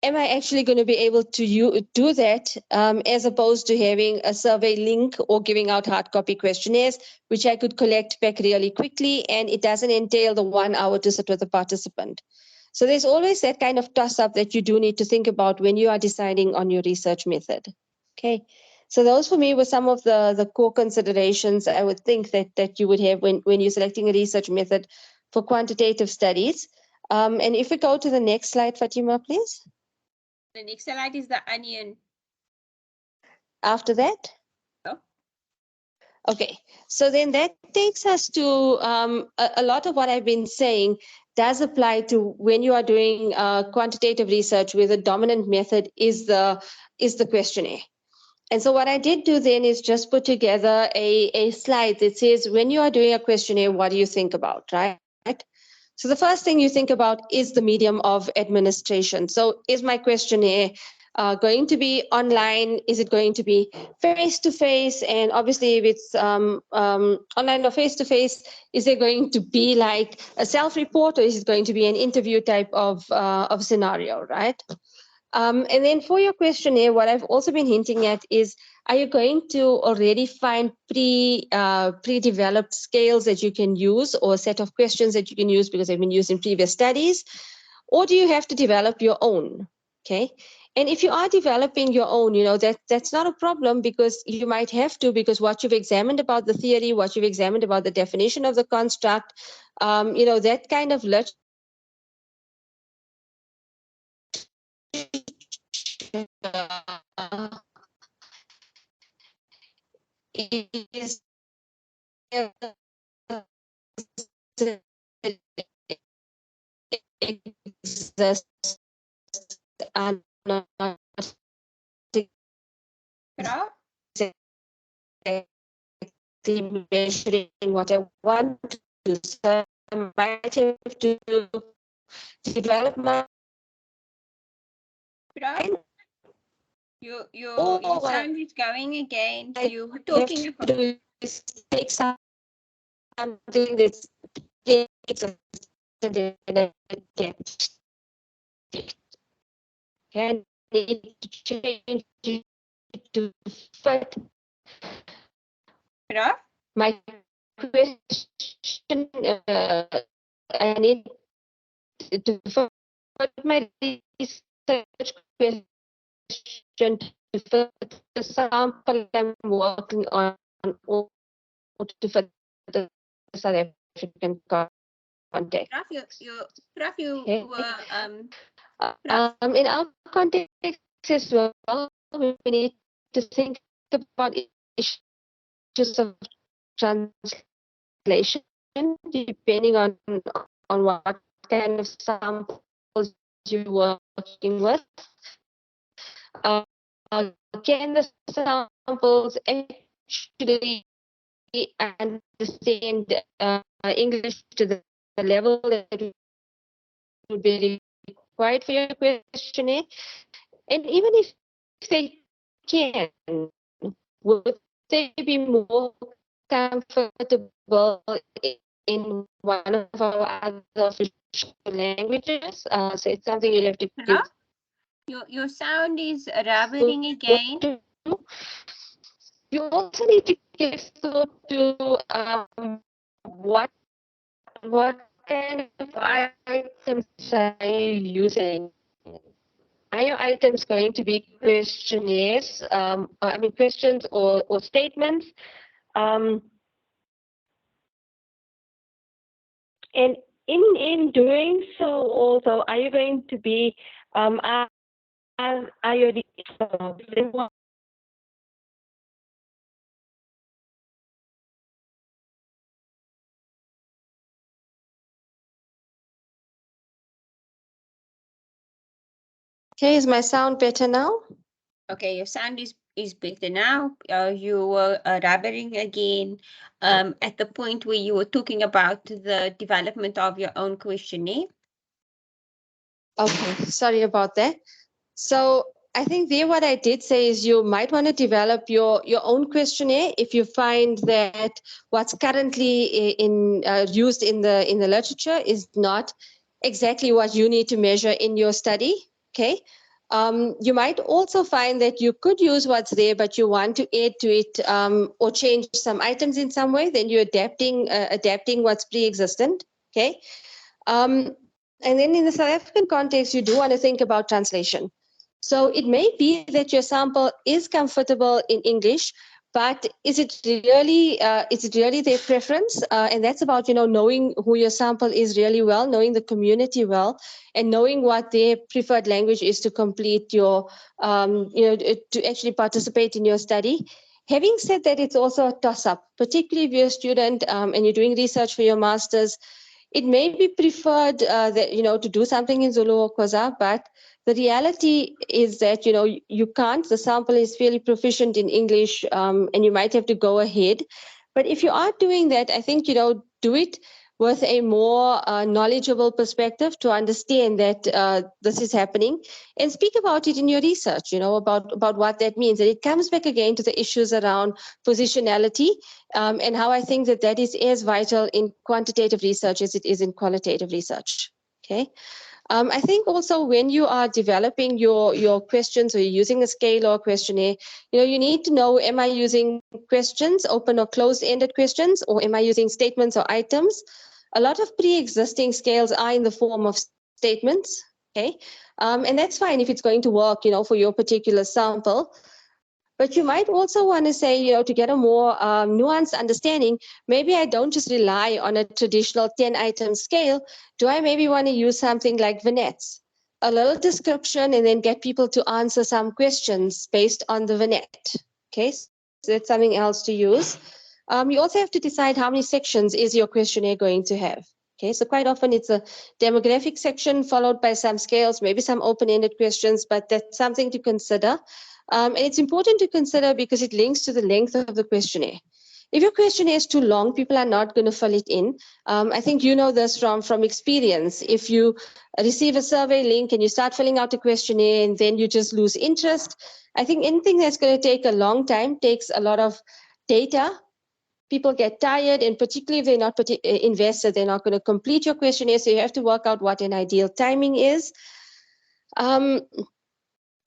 Speaker 2: am I actually going to be able to do that as opposed to having a survey link or giving out hard copy questionnaires, which I could collect back really quickly, and it doesn't entail the 1 hour to sit with a participant. So there's always that kind of toss up that you do need to think about when you are deciding on your research method. Okay. So those for me were some of the core considerations I would think that you would have when you're selecting a research method for quantitative studies. And if we go to the next slide, Fatima, please.
Speaker 1: The next slide is the onion.
Speaker 2: After that?
Speaker 1: Oh.
Speaker 2: Okay, so then that takes us to a lot of what I've been saying does apply to when you are doing quantitative research where the dominant method is the questionnaire. And so what I did do then is just put together a slide that says, when you are doing a questionnaire, what do you think about, right? So the first thing you think about is the medium of administration. So is my questionnaire going to be online? Is it going to be face-to-face? And obviously, if it's online or face-to-face, is there going to be like a self-report, or is it going to be an interview type of scenario, right? And then for your questionnaire, what I've also been hinting at is, are you going to already find pre-developed scales that you can use, or a set of questions that you can use because they've been used in previous studies? Or do you have to develop your own? Okay. And if you are developing your own, that's not a problem, because you might have to, because what you've examined about the theory, what you've examined about the definition of the construct, that kind of literature is exist are not
Speaker 1: Prof?
Speaker 2: exactly measuring what I want to do. So I might have to develop my
Speaker 1: Prof? Your
Speaker 2: or what
Speaker 1: sound is going again.
Speaker 2: I
Speaker 1: You were
Speaker 2: have
Speaker 1: talking
Speaker 2: to
Speaker 1: about.
Speaker 2: do is take something that's existed and I get and need to change it to fit
Speaker 1: Prof?
Speaker 2: my question. I need to fit my research question to fit the sample I'm working on, or to fit the South African context.
Speaker 1: Prof, you
Speaker 2: Okay.
Speaker 1: were Prof.
Speaker 2: In our context as well, we need to think about issues of translation, depending on what kind of samples you're working with. Can the samples actually understand English to the level that would be required for your questionnaire? And even if they can, would they be more comfortable in one of our other official languages? So it's something you'll have to
Speaker 1: Prof?
Speaker 2: give.
Speaker 1: Your sound is rubbering again.
Speaker 2: You also need to give thought to what kind of items are you using? Are your items going to be questionnaires? Questions or statements? Um, and in doing so, also, are you going to be are you okay? Is my sound better now?
Speaker 1: Okay, your sound is better now. You were rubbering again at the point where you were talking about the development of your own questionnaire.
Speaker 2: Okay, sorry about that. So I think there what I did say is you might want to develop your own questionnaire if you find that what's currently used in the literature is not exactly what you need to measure in your study. Okay. You might also find that you could use what's there, but you want to add to it or change some items in some way. Then you're adapting what's pre-existent. Okay. And then in the South African context, you do want to think about translation. So it may be that your sample is comfortable in English, but is it really their preference? And that's about knowing who your sample is really well, knowing the community well, and knowing what their preferred language is to complete your to actually participate in your study. Having said that, it's also a toss-up, particularly if you're a student and you're doing research for your master's. it may be preferred that, to do something in Zulu or Xhosa, but the reality is that, you can't. The sample is fairly proficient in English, and you might have to go ahead. But if you are doing that, I think, do it with a more knowledgeable perspective to understand that this is happening, and speak about it in your research, about what that means. And it comes back again to the issues around positionality, and how I think that is as vital in quantitative research as it is in qualitative research. Okay. I think also when you are developing your questions, or you're using a scale or a questionnaire, you need to know, am I using questions, open or closed-ended questions, or am I using statements or items? A lot of pre-existing scales are in the form of statements, okay? And that's fine if it's going to work, for your particular sample. But you might also want to say, to get a more nuanced understanding, maybe I don't just rely on a traditional 10-item scale. Do I maybe want to use something like vignettes? A little description, and then get people to answer some questions based on the vignette. Okay, so that's something else to use. You also have to decide how many sections is your questionnaire going to have. Okay, so quite often it's a demographic section followed by some scales, maybe some open-ended questions, but that's something to consider. And it's important to consider because it links to the length of the questionnaire. If your questionnaire is too long, people are not going to fill it in. I think you know this from experience. If you receive a survey link and you start filling out a questionnaire and then you just lose interest, I think anything that's going to take a long time takes a lot of data. People get tired, and particularly if they're not invested, they're not going to complete your questionnaire. So you have to work out what an ideal timing is.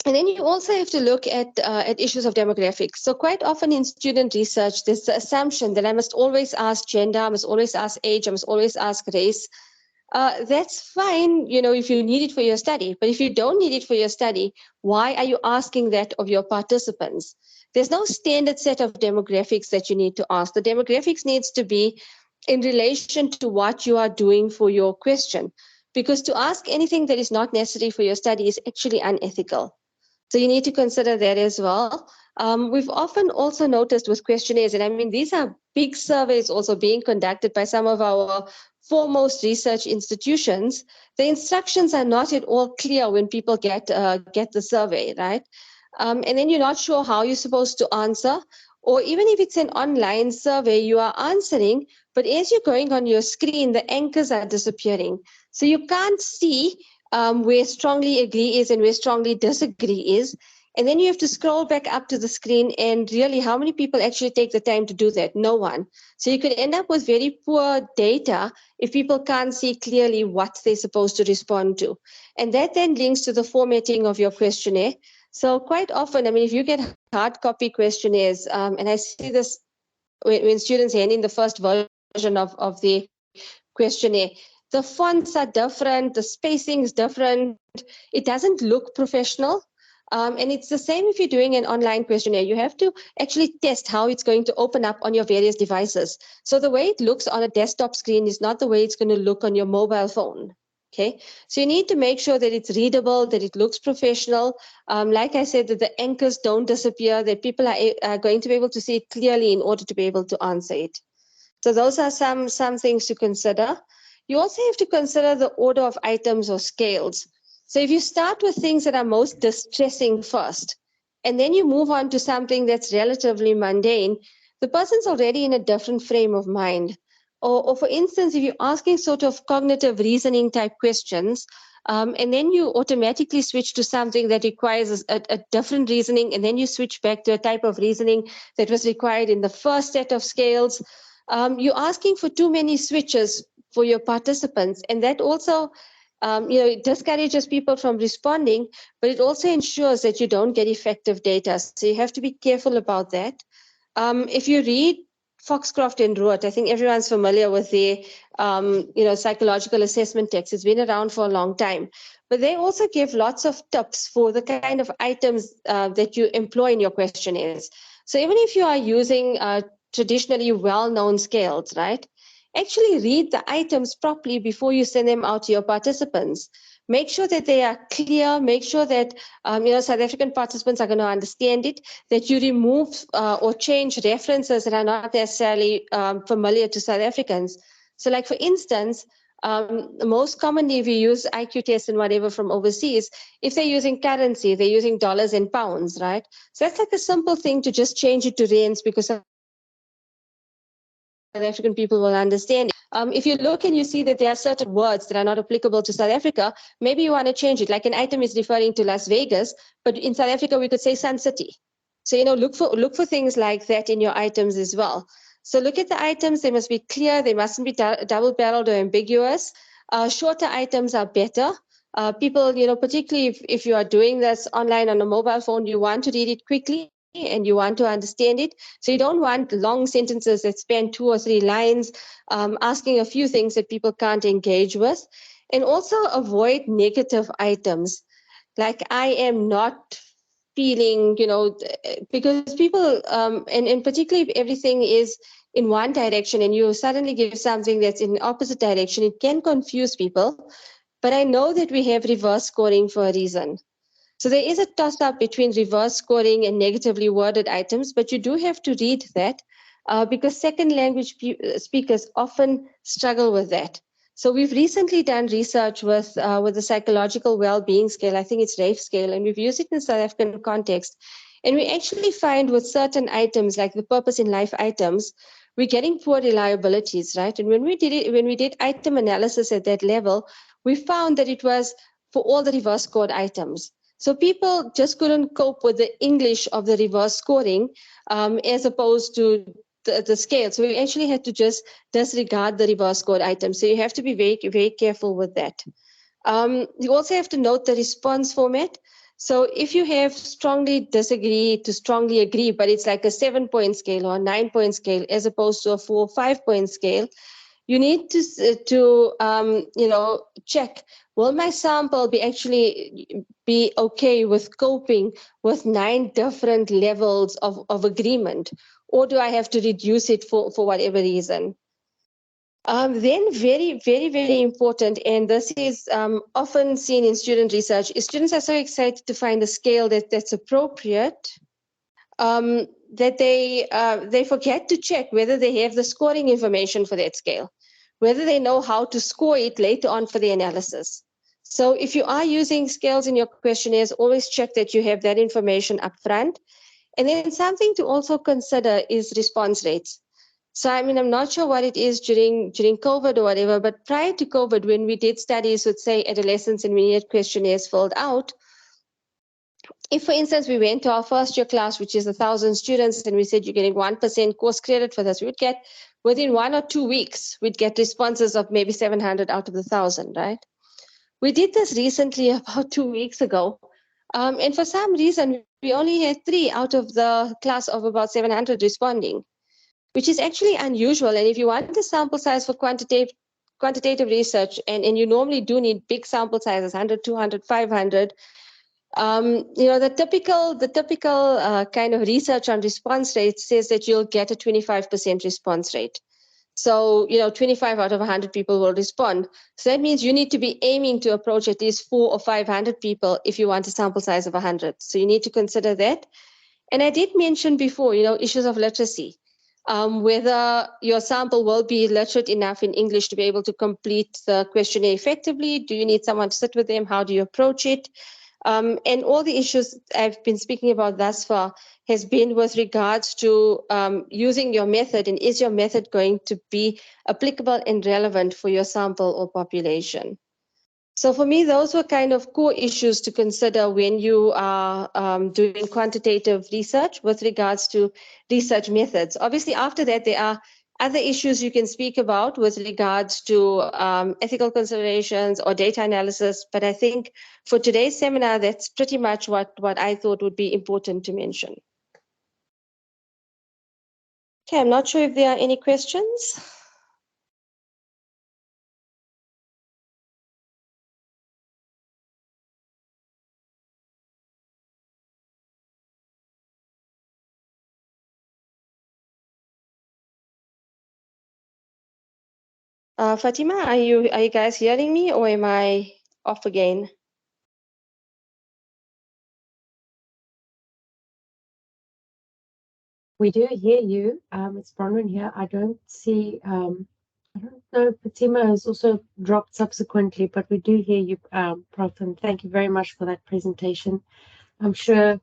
Speaker 2: And then you also have to look at issues of demographics. So quite often in student research, there's the assumption that I must always ask gender, I must always ask age, I must always ask race. That's fine, if you need it for your study. But if you don't need it for your study, why are you asking that of your participants? There's no standard set of demographics that you need to ask. The demographics needs to be in relation to what you are doing for your question. Because to ask anything that is not necessary for your study is actually unethical. So you need to consider that as well. We've often also noticed with questionnaires, and I mean, these are big surveys also being conducted by some of our foremost research institutions. The instructions are not at all clear when people get the survey, right? And then you're not sure how you're supposed to answer. Or even if it's an online survey, you are answering, but as you're going on your screen, the anchors are disappearing. So you can't see where strongly agree is and where strongly disagree is. And then you have to scroll back up to the screen, and really, how many people actually take the time to do that? No one. So you could end up with very poor data if people can't see clearly what they're supposed to respond to. And that then links to the formatting of your questionnaire. So quite often, I mean, if you get hard copy questionnaires, and I see this when students hand in the first version of the questionnaire, the fonts are different, the spacing is different, it doesn't look professional. And it's the same if you're doing an online questionnaire. You have to actually test how it's going to open up on your various devices. So the way it looks on a desktop screen is not the way it's going to look on your mobile phone. Okay, so you need to make sure that it's readable, that it looks professional. Like I said, that the anchors don't disappear, that people are going to be able to see it clearly in order to be able to answer it. So those are some things to consider. You also have to consider the order of items or scales. So if you start with things that are most distressing first, and then you move on to something that's relatively mundane, the person's already in a different frame of mind. Or for instance, if you're asking sort of cognitive reasoning type questions, and then you automatically switch to something that requires a different reasoning, and then you switch back to a type of reasoning that was required in the first set of scales, you're asking for too many switches for your participants, and that also it discourages people from responding, but it also ensures that you don't get effective data. So you have to be careful about that. If you read Foxcroft and Ruot, I think everyone's familiar with the psychological assessment text. It's been around for a long time. But they also give lots of tips for the kind of items that you employ in your questionnaires. So even if you are using traditionally well-known scales, right? Actually read the items properly before you send them out to your participants. Make sure that they are clear. Make sure that South African participants are going to understand it, that you remove or change references that are not necessarily familiar to South Africans. So like, for instance, Most commonly, if you use IQ tests and whatever from overseas, if they're using currency, they're using dollars and pounds, right? So that's like a simple thing to just change it to rands because South African people will understand it. If you look and you see that there are certain words that are not applicable to South Africa, maybe you want to change it. Like an item is referring to Las Vegas, but in South Africa we could say Sun City. So look for things like that in your items as well. So look at the items; they must be clear. They mustn't be double-barreled or ambiguous. Shorter items are better. People, particularly if you are doing this online on a mobile phone, you want to read it quickly and you want to understand it. So you don't want long sentences that span 2 or 3 lines, asking a few things that people can't engage with. And also avoid negative items. Like I am not feeling, because people, and particularly if everything is in one direction and you suddenly give something that's in the opposite direction, it can confuse people. But I know that we have reverse scoring for a reason. So there is a toss up between reverse scoring and negatively worded items, but you do have to read that because second language speakers often struggle with that. So we've recently done research with the psychological well-being scale. I think it's RAFE scale, and we've used it in South African context. And we actually find with certain items, like the purpose in life items, we're getting poor reliabilities, right? And when we did item analysis at that level, we found that it was for all the reverse scored items. So people just couldn't cope with the English of the reverse scoring as opposed to the scale. So we actually had to just disregard the reverse scored items. So you have to be very, very careful with that. You also have to note the response format. So if you have strongly disagree to strongly agree, but it's like a 7-point scale or a 9-point scale as opposed to a 4 or 5-point scale, you need to check, will my sample be okay with coping with 9 different levels of agreement, or do I have to reduce it for whatever reason? Then very, very, very important, and this is often seen in student research, is students are so excited to find a scale that's appropriate that they forget to check whether they have the scoring information for that scale, whether they know how to score it later on for the analysis. So if you are using scales in your questionnaires, always check that you have that information up front. And then something to also consider is response rates. So I mean, I'm not sure what it is during COVID or whatever, but prior to COVID, when we did studies with, say, adolescents and we needed questionnaires filled out, if, for instance, we went to our first year class, which is 1,000 students, and we said you're getting 1% course credit for this, we would get within 1 or 2 weeks, we'd get responses of maybe 700 out of the 1,000, right? We did this recently about 2 weeks ago. And for some reason, we only had 3 out of the class of about 700 responding, which is actually unusual. And if you want a sample size for quantitative research, and you normally do need big sample sizes, 100, 200, 500, the typical kind of research on response rate says that you'll get a 25% response rate. So, 25 out of 100 people will respond. So that means you need to be aiming to approach at least 400 or 500 people if you want a sample size of 100. So you need to consider that. And I did mention before, issues of literacy. Whether your sample will be literate enough in English to be able to complete the questionnaire effectively. Do you need someone to sit with them? How do you approach it? And all the issues I've been speaking about thus far has been with regards to using your method, and is your method going to be applicable and relevant for your sample or population? So for me, those were kind of core issues to consider when you are doing quantitative research with regards to research methods. Obviously, after that, there are other issues you can speak about with regards to ethical considerations or data analysis. But I think for today's seminar, that's pretty much what I thought would be important to mention. Okay, I'm not sure if there are any questions. Fatima, are you guys hearing me, or am I off again?
Speaker 3: We do hear you. It's Bronwyn here. I don't see No, Fatima has also dropped subsequently, but we do hear you, Prof, and thank you very much for that presentation. I'm sure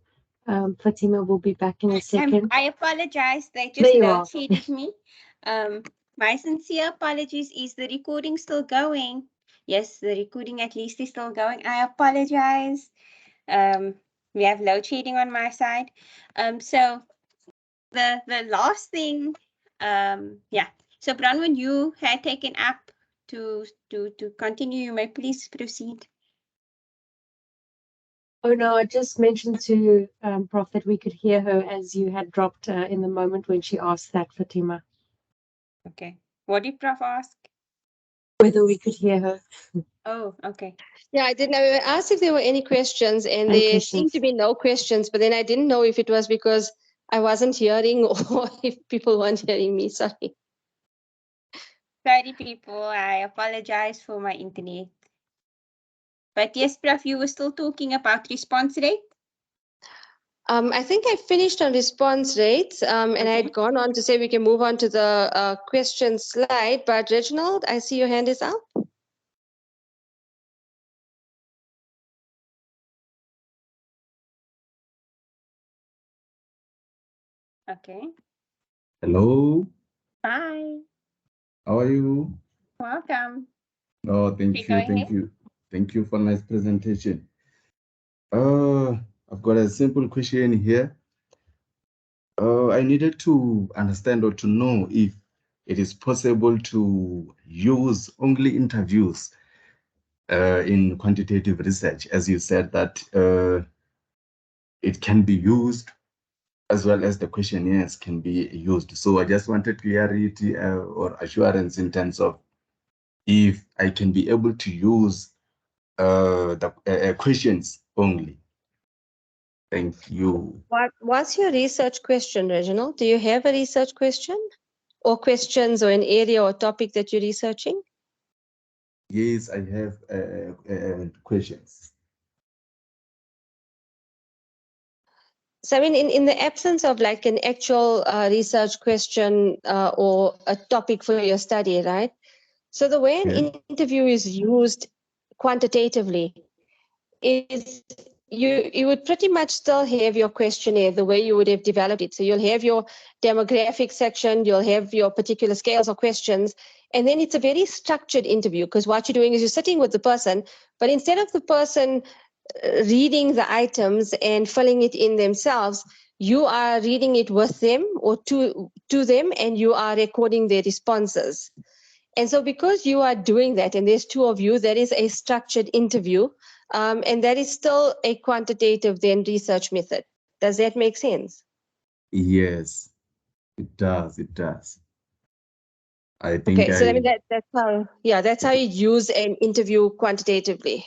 Speaker 3: Fatima will be back in a second.
Speaker 1: I apologize. They
Speaker 3: There
Speaker 1: just
Speaker 3: you
Speaker 1: load
Speaker 3: are.
Speaker 1: sheeted me. Um, my sincere apologies. Is the recording still going? Yes, the recording at least is still going. I apologize. We have load shedding on my side. So the last thing, yeah. So Bronwyn, you had taken up to continue. You may please proceed.
Speaker 3: Oh no, I just mentioned to Prof that we could hear her as you had dropped in the moment when she asked that, Fatima,
Speaker 1: Okay. What did Prof ask?
Speaker 3: whether we could hear her.
Speaker 1: Oh, okay.
Speaker 2: Yeah, I didn't know. I asked if there were any questions, and
Speaker 3: Any
Speaker 2: there seemed
Speaker 3: questions?
Speaker 2: to be no questions. But then I didn't know if it was because I wasn't hearing or if people weren't hearing me. Sorry.
Speaker 1: Sorry, people. I apologize for my internet. But yes, Prof, you were still talking about response rate.
Speaker 2: I think I finished on response rates, and I
Speaker 1: Okay.
Speaker 2: had gone on to say we can move on to the question slide. But Reginald, I see your hand is up.
Speaker 1: Okay.
Speaker 4: Hello,
Speaker 1: Hi.
Speaker 4: how are you?
Speaker 1: Welcome.
Speaker 4: Oh,
Speaker 1: Okay, go ahead.
Speaker 4: thank you for nice presentation. I've got a simple question here. I needed to understand or to know if it is possible to use only interviews in quantitative research, as you said that it can be used as well as the questionnaires can be used. So I just wanted clarity or assurance in terms of if I can be able to use the questions only. Thank you.
Speaker 2: What's your research question, Reginald? Do you have a research question or questions or an area or topic that you're researching?
Speaker 4: Yes, I have questions.
Speaker 2: So, I mean, in the absence of like an actual research question or a topic for your study, right? So, the way an
Speaker 4: Yeah.
Speaker 2: interview is used quantitatively is you would pretty much still have your questionnaire the way you would have developed it. So, you'll have your demographic section, you'll have your particular scales or questions, and then it's a very structured interview because what you're doing is you're sitting with the person, but instead of the person reading the items and filling it in themselves, you are reading it with them or to them, and you are recording their responses. And so because you are doing that and there's two of you, that is a structured interview, and that is still a quantitative then research method. Does that make sense?
Speaker 4: Yes, it does. It does. I think
Speaker 2: Okay, so I mean
Speaker 4: I.
Speaker 2: that's how, yeah, that's how you use an interview quantitatively.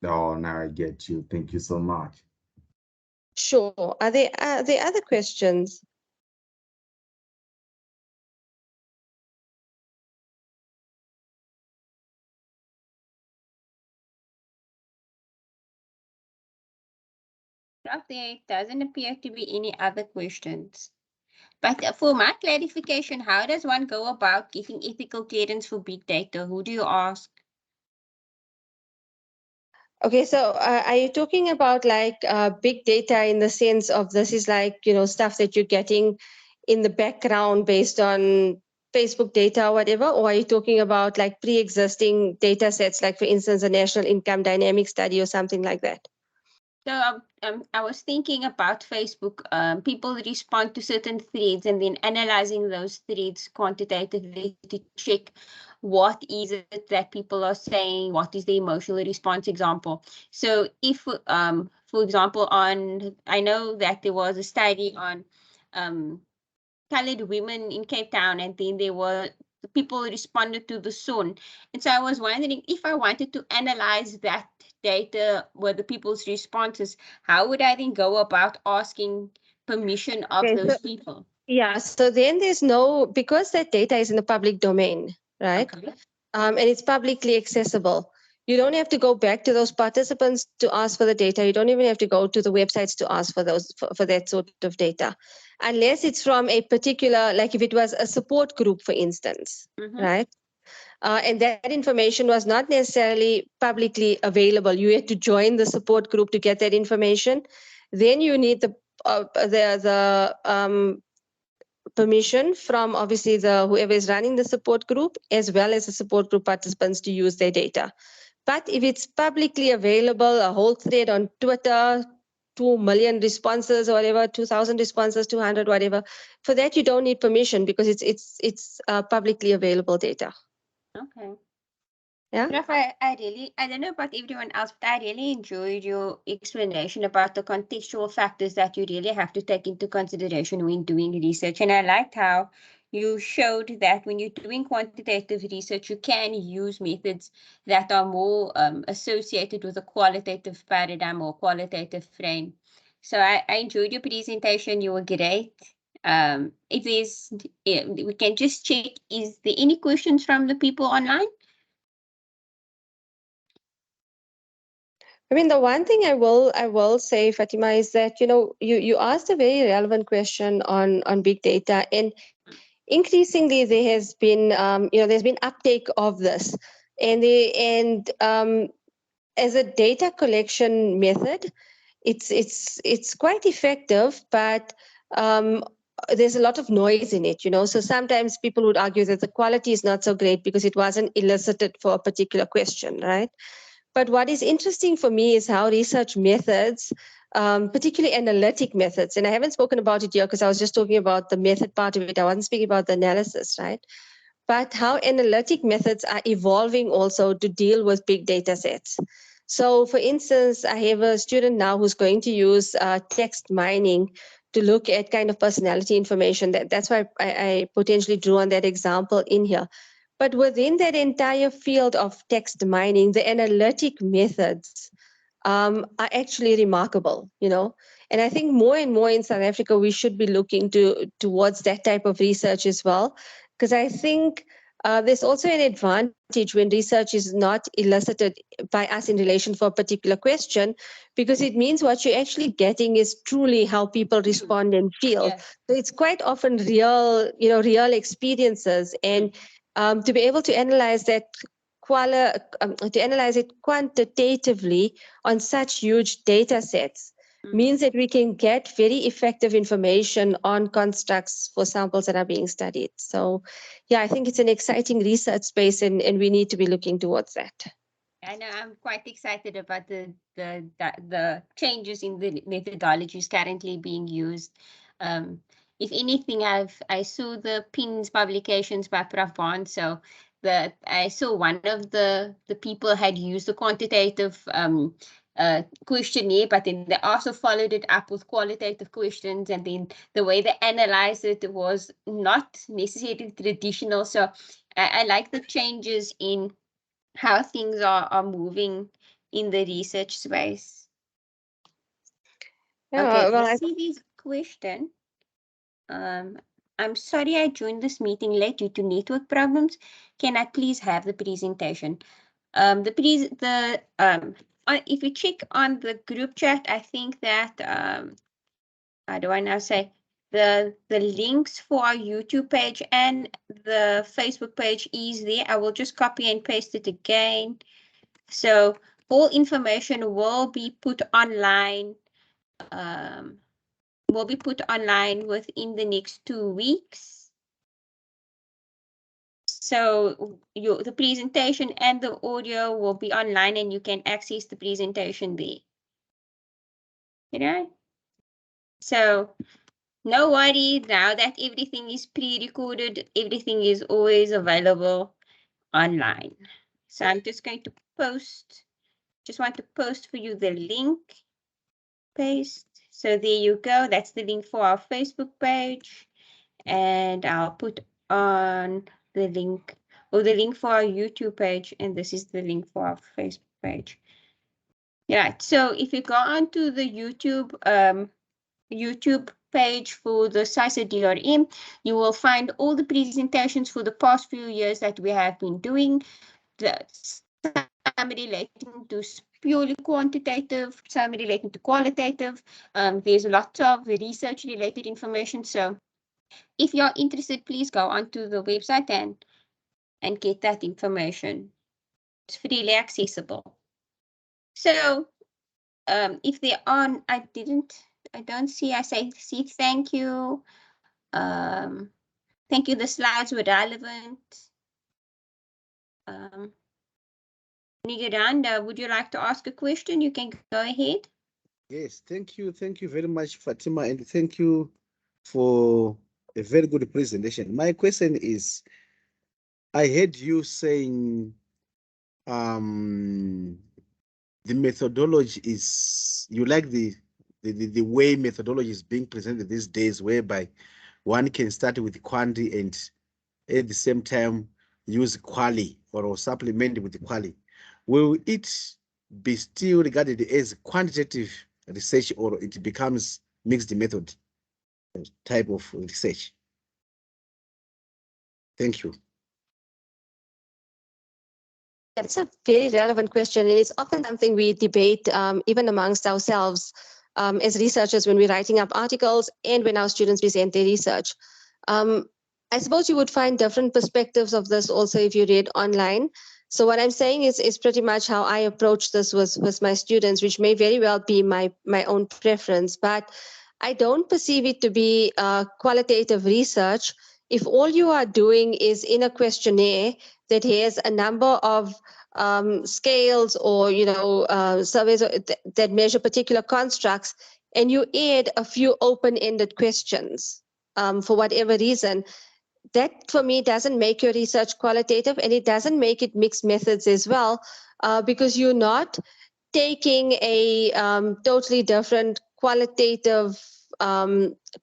Speaker 4: Oh, now I get you. Thank you so much.
Speaker 2: Sure. Are there other questions?
Speaker 1: Prof, there doesn't appear to be any other questions. But for my clarification, how does one go about getting ethical clearance for big data? Who do you ask?
Speaker 2: Okay, so are you talking about like big data in the sense of this is like, stuff that you're getting in the background based on Facebook data or whatever? Or are you talking about like pre-existing data sets, like for instance, a national income dynamic study or something like that?
Speaker 1: So I was thinking about Facebook. People respond to certain threads and then analyzing those threads quantitatively to check what is it that people are saying, what is the emotional response example. So if, for example, I know that there was a study on colored women in Cape Town, and then there were the people responded to the sun. And so I was wondering if I wanted to analyze that data with the people's responses, how would I then go about asking permission of
Speaker 2: Okay, so
Speaker 1: those people?
Speaker 2: yeah, so then there's no, because that data is in the public domain, right?
Speaker 1: Okay.
Speaker 2: And it's publicly accessible. You don't have to go back to those participants to ask for the data. You don't even have to go to the websites to ask for those for that sort of data, unless it's from a particular, like if it was a support group, for instance, right? And that information was not necessarily publicly available. You had to join the support group to get that information. Then you need the permission from obviously the whoever is running the support group, as well as the support group participants, to use their data. But if it's publicly available, a whole thread on Twitter, 2 million responses or whatever, 2,000 responses, 200, whatever, for that you don't need permission because it's publicly available data.
Speaker 1: Okay.
Speaker 2: Yeah.
Speaker 1: Prof, I don't know about everyone else, but I really enjoyed your explanation about the contextual factors that you really have to take into consideration when doing research. And I liked how you showed that when you're doing quantitative research, you can use methods that are more associated with a qualitative paradigm or qualitative frame. So I enjoyed your presentation. You were great. If there's, we can just check, is there any questions from the people online?
Speaker 2: I mean, the one thing I will say, Fatima, is that you asked a very relevant question on big data, and increasingly there has been there's been uptake of this, and as a data collection method, it's quite effective, but there's a lot of noise in it, so sometimes people would argue that the quality is not so great because it wasn't elicited for a particular question, right? But what is interesting for me is how research methods, particularly analytic methods, and I haven't spoken about it here because I was just talking about the method part of it. I wasn't speaking about the analysis, right? But how analytic methods are evolving also to deal with big data sets. So for instance, I have a student now who's going to use text mining to look at kind of personality information. That's why I potentially drew on that example in here. But within that entire field of text mining, the analytic methods are actually remarkable, And I think more and more in South Africa, we should be looking towards that type of research as well, because I think there's also an advantage when research is not elicited by us in relation for a particular question, because it means what you're actually getting is truly how people respond and feel.
Speaker 1: Yes.
Speaker 2: So it's quite often real experiences, and to be able to analyze that to analyze it quantitatively on such huge data sets means that we can get very effective information on constructs for samples that are being studied. So yeah, I think it's an exciting research space, and we need to be looking towards that.
Speaker 1: I know I'm quite excited about the changes in the methodologies currently being used. If anything, I saw the PINS publications by Prof Bond, so I saw one of the people had used the quantitative questionnaire, but then they also followed it up with qualitative questions, and then the way they analyzed it was not necessarily traditional. So I like the changes in how things are moving in the research space.
Speaker 2: Yeah,
Speaker 1: Okay,
Speaker 2: well,
Speaker 1: let's see this question. I'm sorry I joined this meeting late due to network problems. Can I please have the presentation? If you check on the group chat, I think that how do I now say, the links for our YouTube page and the Facebook page is there. I will just copy and paste it again. So all information will be put online. Within the next 2 weeks. So the presentation and the audio will be online, and you can access the presentation there. So no worry, now that everything is pre-recorded, everything is always available online. So I'm just going to want to post for you the link. Paste. So there you go. That's the link for our Facebook page. And I'll put on the link for our YouTube page. And this is the link for our Facebook page. Yeah. So if you go onto the YouTube page for the CISA DRM, you will find all the presentations for the past few years that we have been doing. The some relating to purely quantitative, some relating to qualitative. There's lots of research-related information. So if you're interested, please go onto the website and get that information. It's freely accessible. So if they are, I don't see, I see thank you. Thank you, the slides were relevant. Nigiranda, would you like to ask a question? You can go ahead.
Speaker 5: Yes, thank you. Thank you very much, Fatima, and thank you for a very good presentation. My question is, I heard you saying the methodology is, you like the way methodology is being presented these days, whereby one can start with quantity and at the same time use quali or supplement with quali. Will it be still regarded as quantitative research, or it becomes mixed method type of research? Thank you.
Speaker 2: That's a very relevant question, and it's often something we debate even amongst ourselves as researchers when we're writing up articles and when our students present their research. I suppose you would find different perspectives of this also if you read online. So what I'm saying is pretty much how I approach this with my students, which may very well be my own preference, but I don't perceive it to be qualitative research if all you are doing is in a questionnaire that has a number of scales or surveys that measure particular constructs, and you add a few open-ended questions for whatever reason. That for me doesn't make your research qualitative, and it doesn't make it mixed methods as well, because you're not taking a totally different qualitative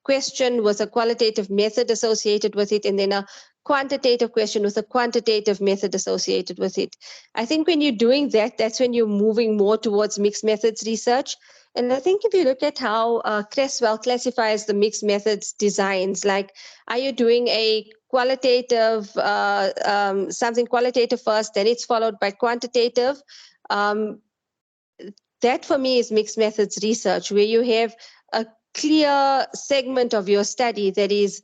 Speaker 2: question with a qualitative method associated with it, and then a quantitative question with a quantitative method associated with it. I think when you're doing that, that's when you're moving more towards mixed methods research. And I think if you look at how Creswell classifies the mixed methods designs, like, are you doing a qualitative, something qualitative first, then it's followed by quantitative? That for me is mixed methods research, where you have a clear segment of your study that is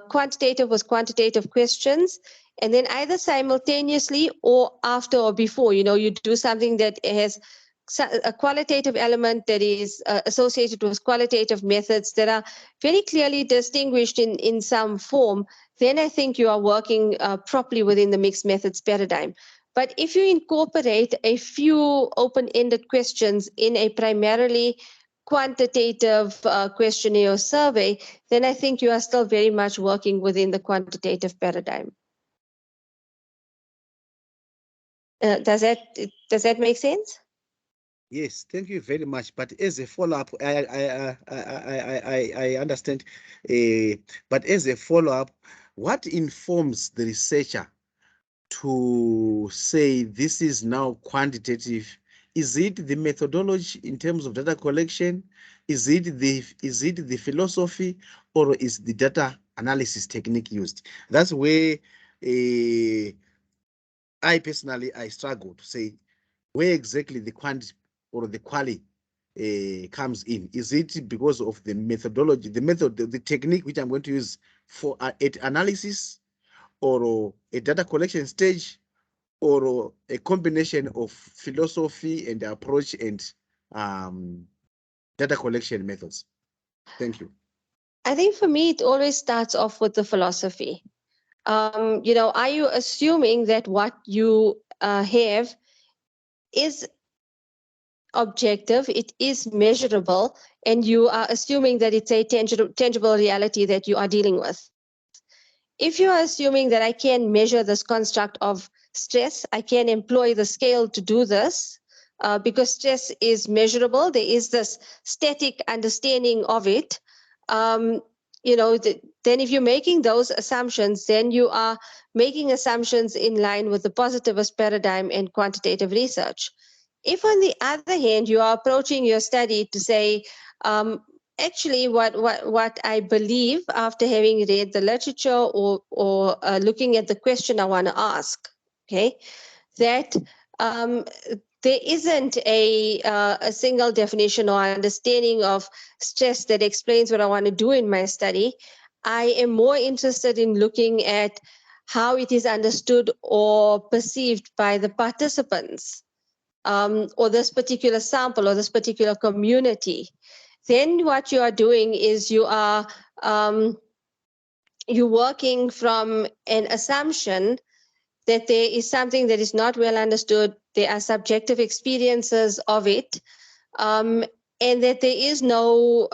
Speaker 2: quantitative with quantitative questions, and then either simultaneously or after or before, you do something that has a qualitative element that is associated with qualitative methods that are very clearly distinguished in some form. Then I think you are working properly within the mixed methods paradigm. But if you incorporate a few open-ended questions in a primarily quantitative questionnaire or survey, then I think you are still very much working within the quantitative paradigm. Does that make sense?
Speaker 5: Yes, thank you very much. But as a follow-up, I understand. But as a follow-up, what informs the researcher to say this is now quantitative? Is it the methodology in terms of data collection? Is it the philosophy, or is the data analysis technique used? That's where I personally struggle to say where exactly the quant or the quali comes in. Is it because of the methodology, the method, the technique which I'm going to use for at analysis, or a data collection stage, or a combination of philosophy and approach and data collection methods? Thank you.
Speaker 2: I think for me, it always starts off with the philosophy. Are you assuming that what you have is objective, it is measurable, and you are assuming that it's a tangible reality that you are dealing with? If you are assuming that I can measure this construct of stress, I can employ the scale to do this, because stress is measurable, there is this static understanding of it, then if you're making those assumptions, then you are making assumptions in line with the positivist paradigm and quantitative research. If, on the other hand, you are approaching your study to say, actually, what I believe after having read the literature or looking at the question I want to ask, okay, that there isn't a single definition or understanding of stress that explains what I want to do in my study. I am more interested in looking at how it is understood or perceived by the participants, or this particular sample or this particular community. Then what you are doing is you're working from an assumption that there is something that is not well understood, there are subjective experiences of it, um, and that there is no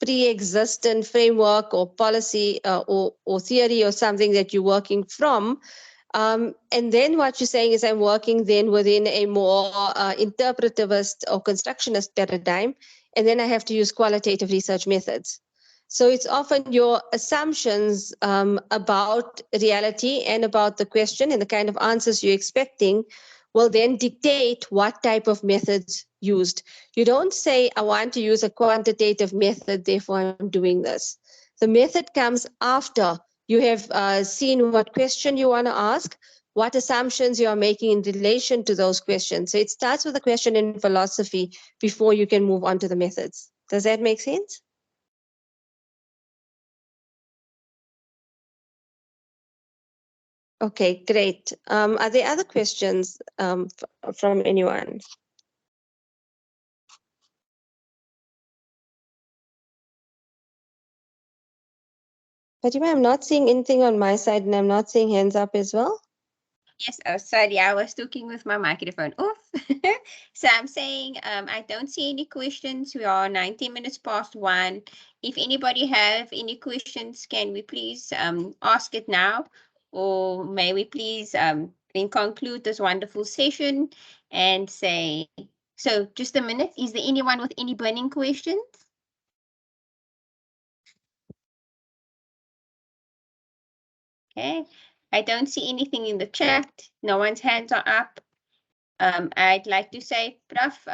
Speaker 2: pre-existent framework or policy or theory or something that you're working from. And then what you're saying is I'm working then within a more interpretivist or constructionist paradigm, and then I have to use qualitative research methods. So it's often your assumptions about reality and about the question and the kind of answers you're expecting will then dictate what type of methods used. You don't say, I want to use a quantitative method, therefore I'm doing this. The method comes after you have seen what question you want to ask, what assumptions you are making in relation to those questions. So it starts with a question in philosophy before you can move on to the methods. Does that make sense? Okay, great. Are there other questions from anyone? Fatima, I'm not seeing anything on my side and I'm not seeing hands up as well.
Speaker 1: Yes, oh, sorry, I was talking with my microphone off. So I'm saying I don't see any questions. We are 19 minutes past 1. If anybody have any questions, can we please ask it now? Or may we please then conclude this wonderful session and say, so just a minute, is there anyone with any burning questions? Okay, I don't see anything in the chat. No one's hands are up. I'd like to say, Prof,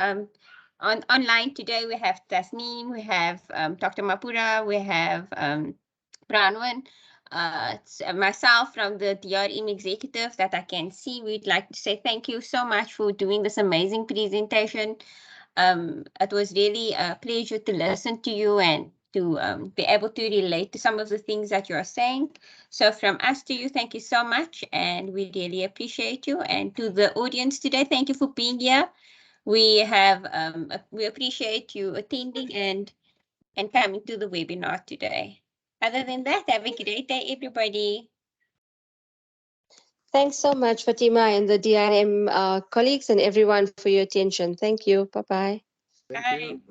Speaker 1: online today we have Tasneem, we have Dr. Mapura, we have Branwan, myself from the DRM executive that I can see. We'd like to say thank you so much for doing this amazing presentation. It was really a pleasure to listen to you and to be able to relate to some of the things that you are saying. So from us to you, thank you so much, and we really appreciate you. And to the audience today, thank you for being here. We appreciate you attending and coming to the webinar today. Other than that, have a great day, everybody.
Speaker 2: Thanks so much, Fatima, and the DRM colleagues and everyone for your attention. Thank you. Bye-bye.
Speaker 5: Thank
Speaker 1: Bye.
Speaker 5: you.